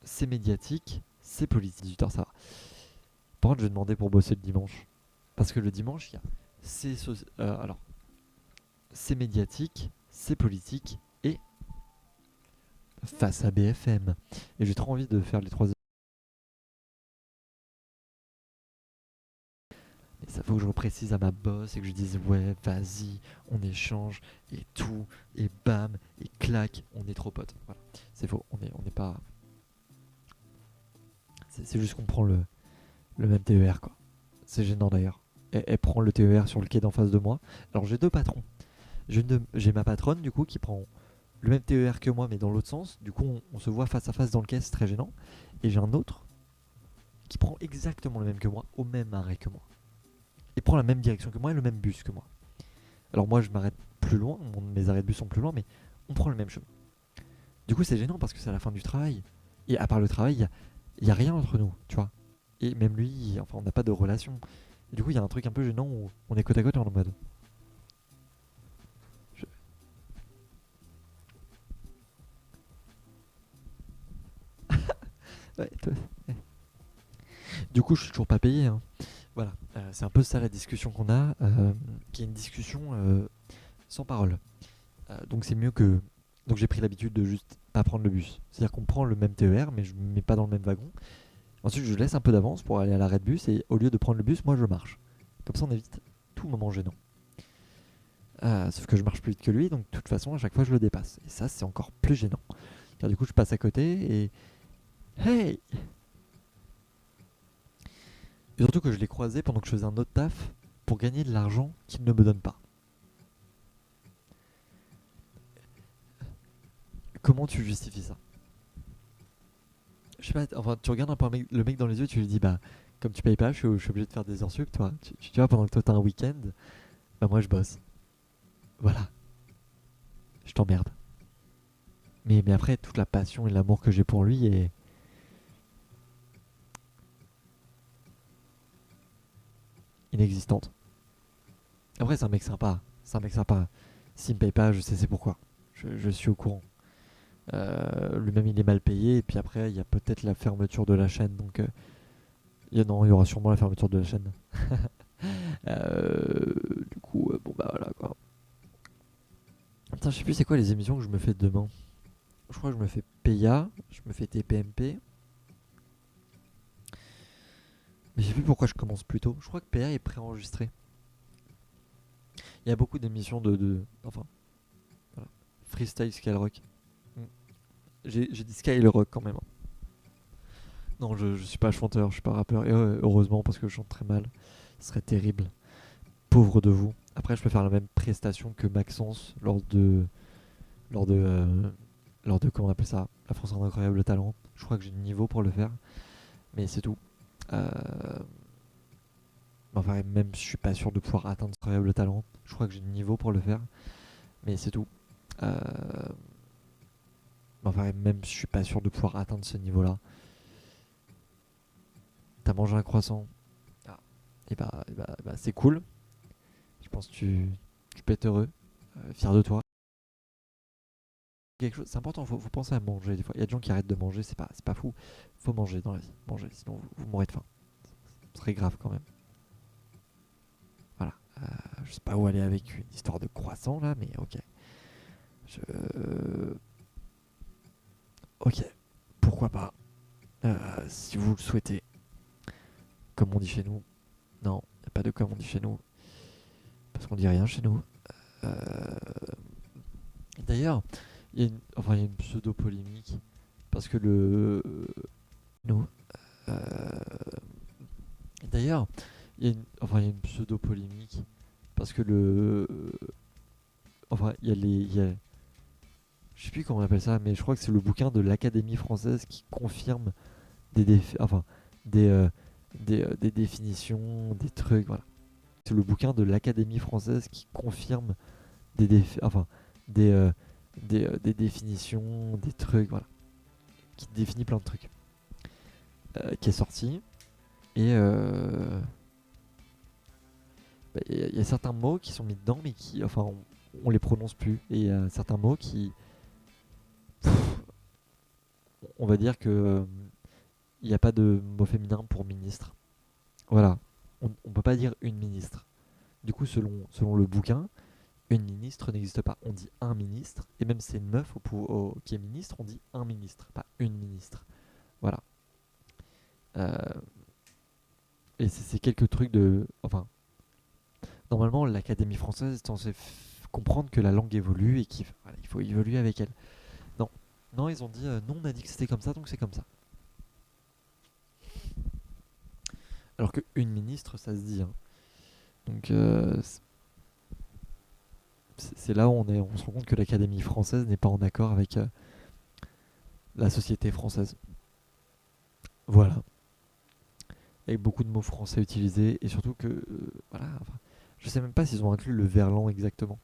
c'est médiatique, c'est politique. 18h, ça va. Par contre, je vais demander pour bosser le dimanche. Parce que le dimanche, il y a. Alors, c'est médiatique, c'est politique et face à BFM. Et j'ai trop envie de faire les trois. Mais ça faut que je reprécise à ma boss et que je dise ouais, vas-y, on échange et tout, et bam, et clac, on est trop potes. Voilà. C'est faux, on n'est pas. C'est juste qu'on prend le même TER quoi. C'est gênant d'ailleurs. Elle prend le TER sur le quai d'en face de moi. Alors j'ai deux patrons. J'ai ma patronne du coup qui prend le même TER que moi mais dans l'autre sens. Du coup on se voit face à face dans le quai, c'est très gênant. Et j'ai un autre qui prend exactement le même que moi, au même arrêt que moi. Et prend la même direction que moi et le même bus que moi. Alors moi je m'arrête plus loin, mes arrêts de bus sont plus loin, mais on prend le même chemin. Du coup c'est gênant parce que c'est à la fin du travail. Et à part le travail, il y a rien entre nous, tu vois. Et même lui, enfin on n'a pas de relation. Et du coup il y a un truc un peu gênant où on est côte à côte et on est en mode. je- Ouais, ouais. Du coup je suis toujours pas payé, hein. Voilà, c'est un peu ça la discussion qu'on a, qui est une discussion sans parole. Donc c'est mieux que. Donc j'ai pris l'habitude de juste pas prendre le bus. C'est-à-dire qu'on prend le même TER, mais je me mets pas dans le même wagon. Ensuite, je laisse un peu d'avance pour aller à l'arrêt de bus et au lieu de prendre le bus, moi je marche. Comme ça, on évite tout moment gênant. Sauf que je marche plus vite que lui, donc de toute façon, à chaque fois, je le dépasse. Et ça, c'est encore plus gênant. Car du coup, je passe à côté et. Hey! Et surtout que je l'ai croisé pendant que je faisais un autre taf pour gagner de l'argent qu'il ne me donne pas. Comment tu justifies ça? Je sais pas, enfin, tu regardes un peu le mec dans les yeux, tu lui dis, bah, comme tu payes pas, je suis obligé de faire des heures sup, toi. Tu vois, pendant que toi t'as un week-end, bah, moi je bosse. Voilà, je t'emmerde. Mais après, toute la passion et l'amour que j'ai pour lui est inexistante. Après, c'est un mec sympa. C'est un mec sympa. S'il me paye pas, je sais c'est pourquoi. Je suis au courant. Lui-même, il est mal payé. Et puis après, il y a peut-être la fermeture de la chaîne. Donc, non, il y aura sûrement la fermeture de la chaîne. Du coup, bon, bah voilà quoi. Putain, je sais plus c'est quoi les émissions que je me fais demain. Je crois que je me fais PIA, je me fais TPMP. Mais je sais plus pourquoi je commence plus tôt. Je crois que PIA est préenregistré. Il y a beaucoup d'émissions enfin, voilà. Freestyle Skyrock. Mm. J'ai dit Skyrock quand même, hein. Non, je suis pas chanteur, je suis pas rappeur. Et heureusement, parce que je chante très mal. Ce serait terrible. Pauvre de vous. Après, je peux faire la même prestation que Maxence lors de. Lors de. Lors de. Comment on appelle ça? La France a un incroyable talent. Je crois que j'ai le niveau pour le faire. Mais c'est tout. Euh, Enfin, même je suis pas sûr de pouvoir atteindre ce incroyable talent. Je crois que j'ai le niveau pour le faire. Mais c'est tout. Euh, Enfin, même je suis pas sûr de pouvoir atteindre ce niveau-là. T'as mangé un croissant. Ah. Et bah, c'est cool. Je pense que tu peux être heureux, fier de toi. Quelque chose, c'est important, faut penser à manger des fois. Il y a des gens qui arrêtent de manger, c'est pas fou. Faut manger dans la vie, manger, sinon vous mourrez de faim. Ce serait grave quand même. Voilà. Je sais pas où aller avec une histoire de croissant là, mais ok. Je... Ok, pourquoi pas. Si vous le souhaitez. Comme on dit chez nous. Non, y a pas de comme on dit chez nous. Parce qu'on dit rien chez nous. Euh, D'ailleurs, il y a une pseudo-polémique parce que le. Nous. euh, D'ailleurs, il y a une pseudo-polémique parce que le. Il y a les. Je sais plus comment on appelle ça, mais je crois que c'est le bouquin de l'Académie française qui confirme des, euh, des définitions, des trucs, voilà. C'est le bouquin de l'Académie française qui confirme des, euh, des définitions, des trucs, voilà. Qui définit plein de trucs. Qui est sorti. Et il y a certains mots qui sont mis dedans, mais on les prononce plus. Et il y a certains mots qui, on va dire que il n'y a pas de mot féminin pour ministre. Voilà, on peut pas dire une ministre. Du coup, selon le bouquin, une ministre n'existe pas. On dit un ministre, et même si c'est une meuf qui est ministre, on dit un ministre, pas une ministre. Voilà. Euh, et c'est quelques trucs de. Normalement, l'Académie française est censée comprendre que la langue évolue et qu'il faut évoluer avec elle. Non, non, ils ont dit non, on a dit que c'était comme ça, donc c'est comme ça. Alors qu'une ministre, ça se dit, hein. Donc c'est là où on se rend compte que l'Académie française n'est pas en accord avec la société française. Voilà. Avec beaucoup de mots français utilisés et surtout que voilà. Je sais même pas s'ils ont inclus le verlan exactement.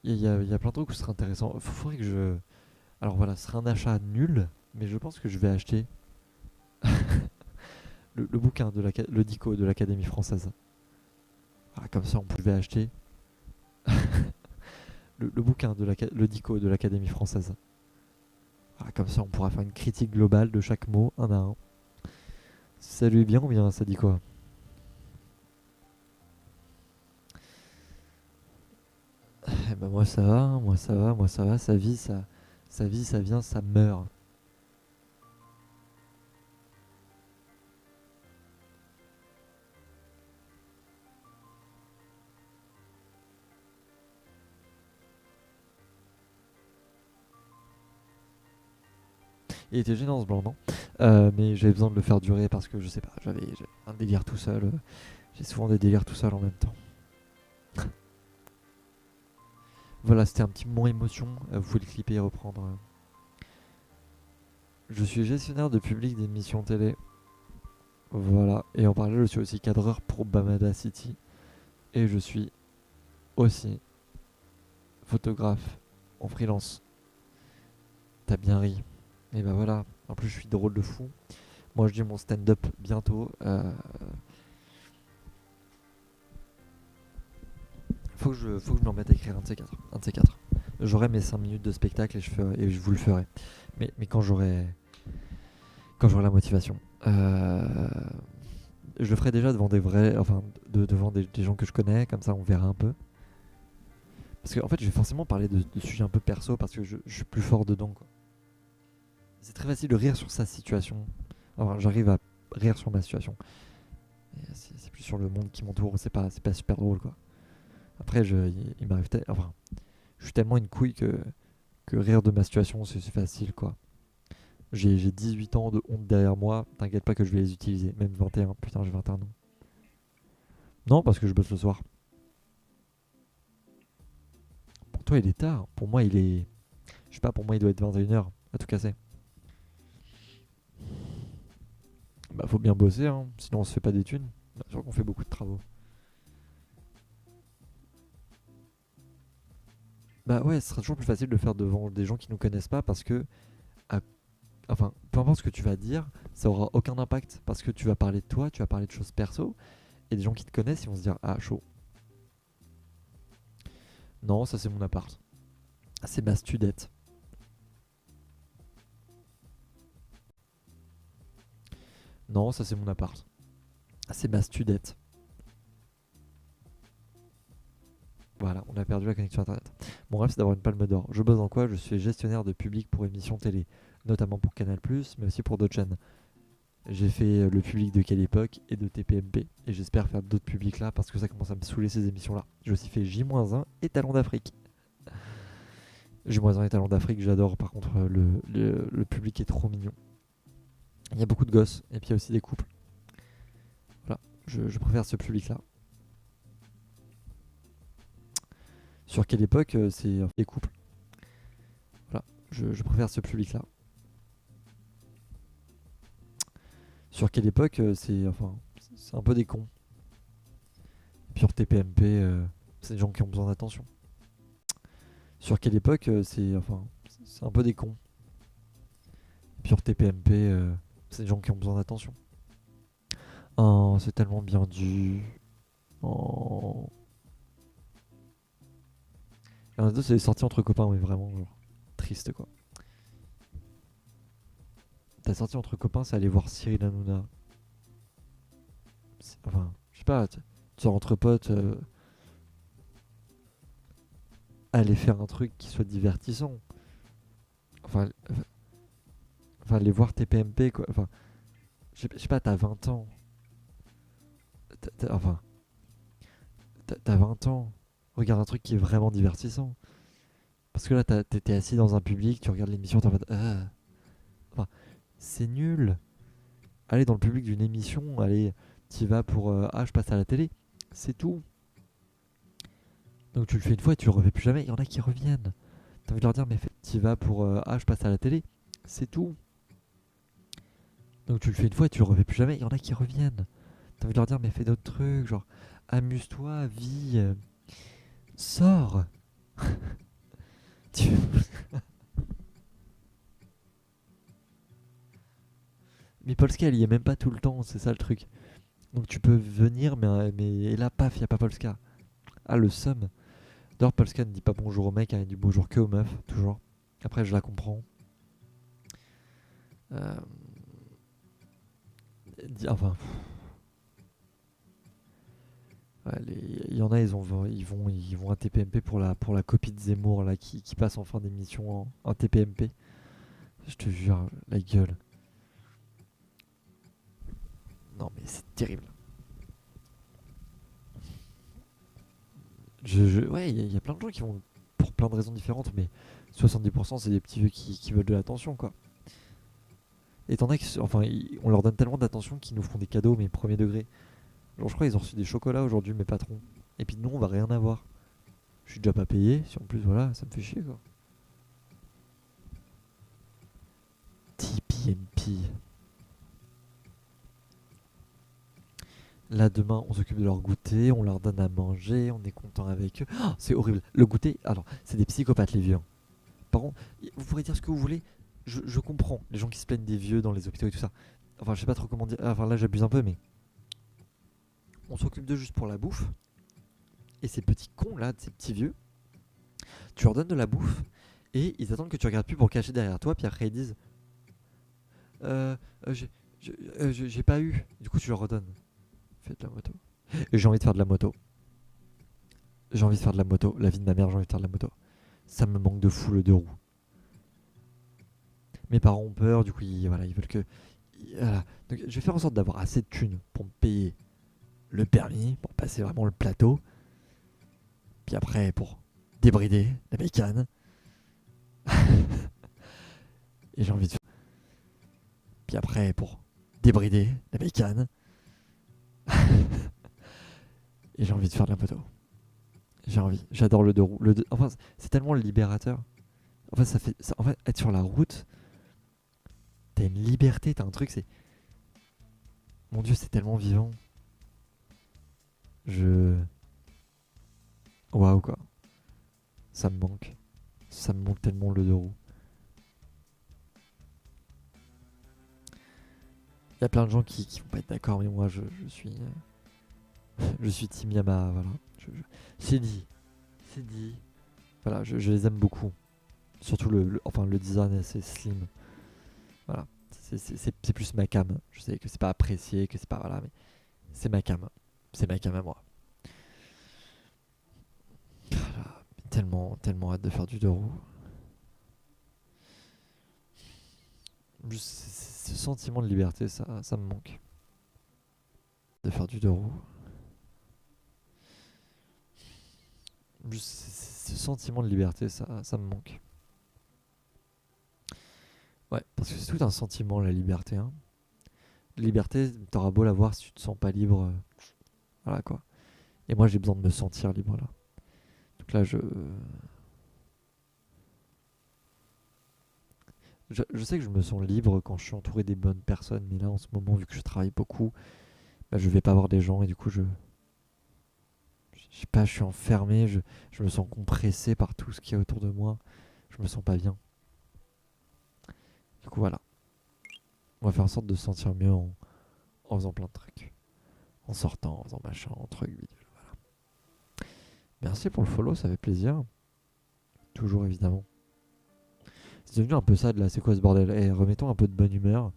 Il y a plein de trucs où ce serait intéressant. Faudrait que je. Alors voilà, ce serait un achat nul, mais je pense que je vais acheter le bouquin le dico de l'Académie française. Voilà, comme ça, on pouvait acheter le bouquin le dico de l'Académie française. Voilà, comme ça, on pourra faire une critique globale de chaque mot, un à un. Ça lui est bien ou bien ça dit quoi? Eh ben moi ça va, moi ça va, moi ça va, ça vit, ça vient, ça meurt. Il était gênant ce blanc, non? Mais j'avais besoin de le faire durer parce que je sais pas, j'avais un délire tout seul. J'ai souvent des délires tout seul en même temps. Voilà, c'était un petit moment émotion. Vous pouvez le clipper et reprendre. Je suis gestionnaire de public d'émissions télé. Voilà, et en parallèle, je suis aussi cadreur pour Bamada City. Et je suis aussi photographe en freelance. T'as bien ri. Et bah voilà, en plus je suis drôle de fou. Moi je dis mon stand-up bientôt. Faut que je me remette à écrire un de ces quatre. Un de ces quatre. J'aurai mes 5 minutes de spectacle et je vous le ferai. Mais quand j'aurai la motivation. Je le ferai déjà devant des vrais. Devant des gens que je connais, comme ça on verra un peu. Parce qu'en fait, je vais forcément parler de sujets un peu perso parce que je suis plus fort dedans, quoi. C'est très facile de rire sur sa situation. Enfin, j'arrive à rire sur ma situation. C'est plus sur le monde qui m'entoure, c'est pas super drôle, quoi. Après, il m'arrive. Je suis tellement une couille que rire de ma situation, c'est facile, quoi. J'ai 18 ans de honte derrière moi, t'inquiète pas que je vais les utiliser. Même 21, putain, j'ai 21 ans. Non, parce que je bosse le soir. Pour toi, il est tard. Pour moi, il est. Je sais pas, pour moi, il doit être 21h, à tout casser. Bah, faut bien bosser, hein. Sinon on se fait pas des thunes. Bien sûr qu'on fait beaucoup de travaux. Bah ouais, ce sera toujours plus facile de faire devant des gens qui nous connaissent pas parce que, à- peu importe ce que tu vas dire, ça aura aucun impact parce que tu vas parler de toi, tu vas parler de choses perso et des gens qui te connaissent ils vont se dire ah chaud. Non, ça c'est mon appart. Ah, c'est ma studette. Non, ça c'est mon appart. Ah, c'est ma studette. Voilà, on a perdu la connexion internet. Mon rêve c'est d'avoir une palme d'or. Je bosse dans quoi? Je suis gestionnaire de public pour émissions télé, notamment pour Canal+, mais aussi pour d'autres chaînes. J'ai fait le public de Quelle Époque et de TPMP. Et j'espère faire d'autres publics là parce que ça commence à me saouler ces émissions là. J'ai aussi fait J-1 et Talent d'Afrique. Jumoisin et Talents d'Afrique, j'adore. Par contre, le public est trop mignon. Il y a beaucoup de gosses et puis il y a aussi des couples. Voilà, je préfère ce public-là. Sur quelle époque c'est des couples. Voilà, je préfère ce public-là. Sur quelle époque c'est un peu des cons. Sur TPMP, c'est des gens qui ont besoin d'attention. Sur quelle époque c'est un peu des cons. Sur TPMP, c'est des gens qui ont besoin d'attention. Oh, c'est tellement bien dû. Oh. Il y en a deux, c'est sorti entre copains, mais vraiment, genre, triste quoi. T'as sorti entre copains, c'est aller voir Cyril Hanouna. Enfin, je sais pas, tu sors entre potes, aller faire un truc qui soit divertissant. Enfin, aller voir TPMP quoi. Enfin, je sais pas, t'as 20 ans. Enfin, t'as 20 ans. Regarde un truc qui est vraiment divertissant. Parce que là, t'es assis dans un public, tu regardes l'émission, t'es en mode. Enfin, c'est nul. Aller dans le public d'une émission, allez, t'y vas pour. Je passe à la télé. C'est tout. Donc tu le fais une fois et tu le refais plus jamais. Il y en a qui reviennent. T'as envie de leur dire, mais t'y vas pour. Je passe à la télé. C'est tout. Donc tu le fais une fois et tu le refais plus jamais. Il y en a qui reviennent. T'as envie de leur dire, mais fais d'autres trucs, genre, amuse-toi, vis. Sors. Tu- Mais Polska, elle y est même pas tout le temps, c'est ça le truc. Donc tu peux venir, mais et là, paf, y a pas Polska. Ah, le seum. D'ailleurs, Polska ne dit pas bonjour aux mecs, hein, il dit bonjour que aux meufs, toujours. Après, je la comprends. Euh, enfin, ouais, il y en a, ils vont à TPMP pour la copie de Zemmour là, qui passe en fin d'émission en TPMP. Je te jure, la gueule. Non, mais c'est terrible. Ouais, il y a plein de gens qui vont pour plein de raisons différentes, mais 70% c'est des petits vieux qui veulent de l'attention, quoi. Et t'en as qui, enfin, on leur donne tellement d'attention qu'ils nous font des cadeaux, mais premier degré. Genre, je crois qu'ils ont reçu des chocolats aujourd'hui, mes patrons. Et puis nous, on va rien avoir. Je suis déjà pas payé, si en plus, voilà, ça me fait chier, quoi. TPMP. Là, demain, on s'occupe de leur goûter, on leur donne à manger, on est content avec eux. Oh, c'est horrible. Le goûter, alors, c'est des psychopathes, les vieux, hein. Par contre, vous pourrez dire ce que vous voulez. Je comprends les gens qui se plaignent des vieux dans les hôpitaux et tout ça. Enfin, je sais pas trop comment dire. Enfin, là, j'abuse un peu, mais on s'occupe d'eux juste pour la bouffe. Et ces petits cons là, ces petits vieux, tu leur donnes de la bouffe et ils attendent que tu regardes plus pour cacher derrière toi. Puis après, ils disent euh, j'ai pas eu. Du coup, tu leur redonnes. Fais de la moto. Et j'ai envie de faire de la moto. J'ai envie de faire de la moto. La vie de ma mère, j'ai envie de faire de la moto. Ça me manque de fou le deux roues. Mes parents ont peur, du coup, voilà, ils veulent que. Voilà. Donc, je vais faire en sorte d'avoir assez de thunes pour me payer le permis, pour passer vraiment le plateau. Puis après, pour débrider la bécane. Et j'ai envie de. Puis après, pour débrider la bécane. Et j'ai envie de faire de la moto. J'ai envie. J'adore le deux roues. Enfin, c'est tellement le libérateur. En fait, être sur la route, t'as une liberté, t'as un truc, c'est. Mon Dieu, c'est tellement vivant. Je. Waouh, quoi. Ça me manque. Ça me manque tellement le deux roues. Il y a plein de gens qui vont pas être d'accord, mais moi, je suis. Je suis Team Yamaha, voilà. C'est dit. C'est dit. Voilà, je les aime beaucoup. Surtout enfin, le design est assez slim. Voilà. C'est plus ma cam. Je sais que c'est pas apprécié, que c'est pas. Voilà, mais c'est ma cam. C'est ma cam à moi. Voilà. Tellement, tellement hâte de faire du deux roues. Juste ce sentiment de liberté, ça me manque. De faire du deux roues. Juste ce sentiment de liberté, ça me manque. Ouais, parce que c'est tout un sentiment, la liberté. Hein. La liberté, t'auras beau l'avoir si tu te sens pas libre. Voilà quoi. Et moi, j'ai besoin de me sentir libre là. Donc là, je sais que je me sens libre quand je suis entouré des bonnes personnes, mais là, en ce moment, vu que je travaille beaucoup, bah, je vais pas voir des gens et du coup, je sais pas, je suis enfermé, je me sens compressé par tout ce qu'il y a autour de moi. Je me sens pas bien. Du coup, voilà. On va faire en sorte de se sentir mieux en faisant plein de trucs. En sortant, en faisant machin, en trucs, vidéo. Merci pour le follow, ça fait plaisir. Toujours évidemment. C'est devenu un peu ça de là, c'est quoi ce bordel? Et remettons un peu de bonne humeur.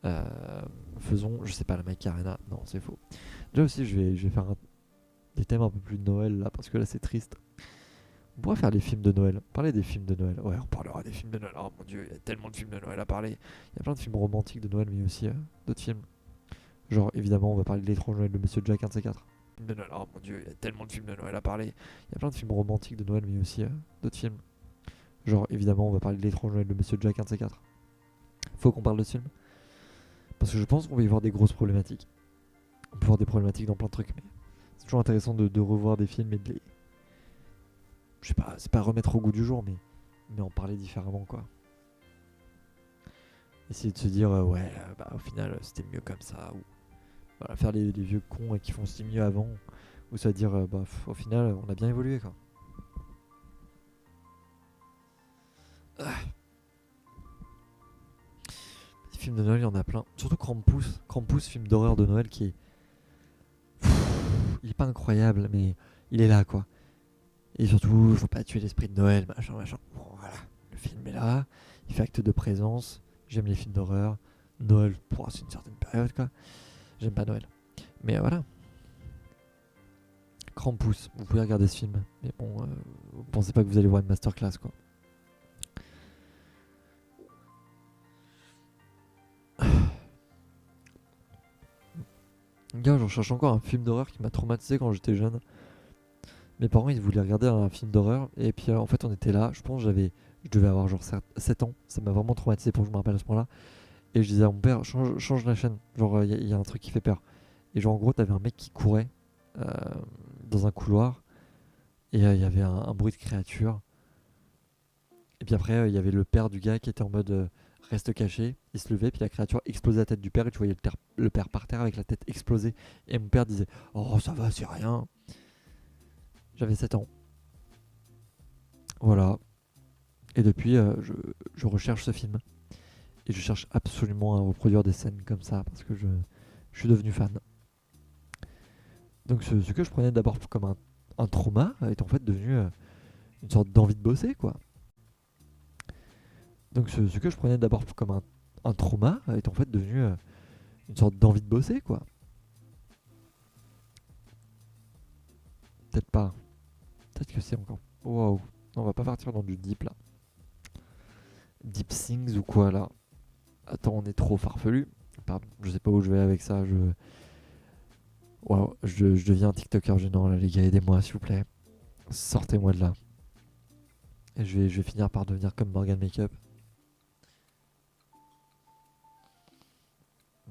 Euh, Faisons, je sais pas, la Macarena. Non, c'est faux. Déjà aussi, je vais faire des thèmes un peu plus de Noël là, parce que là c'est triste. On pourrait faire les films de Noël. Parler des films de Noël. Ouais, on parlera des films de Noël. Oh mon dieu, il y a tellement de films de Noël à parler. Il y a plein de films romantiques de Noël, mais aussi d'autres films. Genre, évidemment, on va parler de l'étrange Noël de Monsieur Jack, un de ces quatre. De Noël. Oh mon dieu, il y a tellement de films de Noël à parler. Il y a plein de films romantiques de Noël, mais aussi d'autres films. Genre, évidemment, on va parler de l'étrange Noël de Monsieur Jack, un de ces quatre. Faut qu'on parle de ce film. Parce que je pense qu'on va y voir des grosses problématiques. On peut voir des problématiques dans plein de trucs, mais c'est toujours intéressant de revoir des films et de les. Je sais pas, c'est pas remettre au goût du jour, mais en parler différemment, quoi. Essayer de se dire, ouais, bah au final, c'était mieux comme ça. Ou voilà, faire les vieux cons qui font si mieux avant. Ou se dire, bah au final, on a bien évolué, quoi. Les films de Noël, il y en a plein. Surtout Krampus. Krampus, film d'horreur de Noël qui est. Il est pas incroyable, mais il est là, quoi. Et surtout, faut pas tuer l'esprit de Noël, machin, machin. Bon, voilà. Le film est là. Il fait acte de présence. J'aime les films d'horreur. Noël, c'est une certaine période, quoi. J'aime pas Noël. Mais voilà. Krampus, vous pouvez regarder ce film. Mais bon, vous pensez pas que vous allez voir une masterclass, quoi. Gars, je recherche encore un film d'horreur qui m'a traumatisé quand j'étais jeune. Mes parents, ils voulaient regarder un film d'horreur. Et puis, en fait, on était là. Je pense que je devais avoir genre 7 ans. Ça m'a vraiment traumatisé pour que je me rappelle à ce moment-là. Et je disais à mon père, change la chaîne. Genre, il y a un truc qui fait peur. Et genre, en gros, t'avais un mec qui courait euh, dans un couloir. Et il y avait un bruit de créature. Et puis après, il y avait le père du gars qui était en mode reste caché. Il se levait, puis la créature explosait la tête du père. Et tu voyais le père par terre avec la tête explosée. Et mon père disait, oh, ça va, c'est rien. J'avais 7 ans. Voilà. Et depuis, je recherche ce film. Et je cherche absolument à reproduire des scènes comme ça parce que je suis devenu fan. Donc ce que je prenais d'abord comme un trauma est en fait devenu une sorte d'envie de bosser, quoi. Donc ce que je prenais d'abord comme un trauma est en fait devenu une sorte d'envie de bosser, quoi. Peut-être pas. Peut-être que c'est encore. Waouh. On va pas partir dans du deep là. Deep things ou quoi là. Attends, on est trop farfelu. Pardon, je sais pas où je vais avec ça. Waouh, je deviens un TikToker gênant là, les gars, aidez-moi s'il vous plaît. Sortez-moi de là. Et je vais finir par devenir comme Morgan Makeup.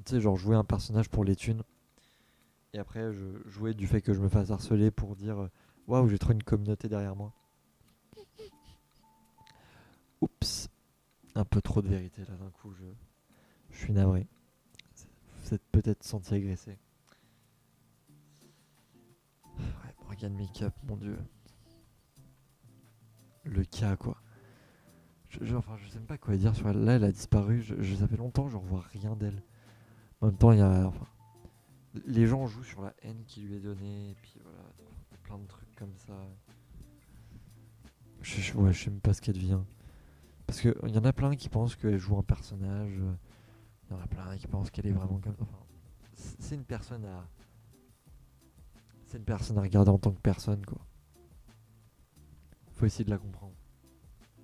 Tu sais, genre jouer un personnage pour les thunes. Et après, je jouais du fait que je me fasse harceler pour dire waouh, j'ai trouvé une communauté derrière moi. Oups, un peu trop de vérité là d'un coup, je suis navré. Vous êtes peut-être senti agressé. Ouais, Morgan Makeup, mon dieu. Le cas quoi. Enfin, je sais même pas quoi dire sur elle. Là, elle a disparu. Ça fait longtemps que je revois rien d'elle. En même temps, il y a. Enfin, les gens jouent sur la haine qui lui est donnée. Et puis voilà, plein de trucs comme ça. Ouais, je sais même pas ce qu'elle devient. Parce qu'il y en a plein qui pensent qu'elle joue un personnage. Il y en a plein qui pensent qu'elle est vraiment comme. Enfin, c'est une personne à. C'est une personne à regarder en tant que personne, quoi. Faut essayer de la comprendre.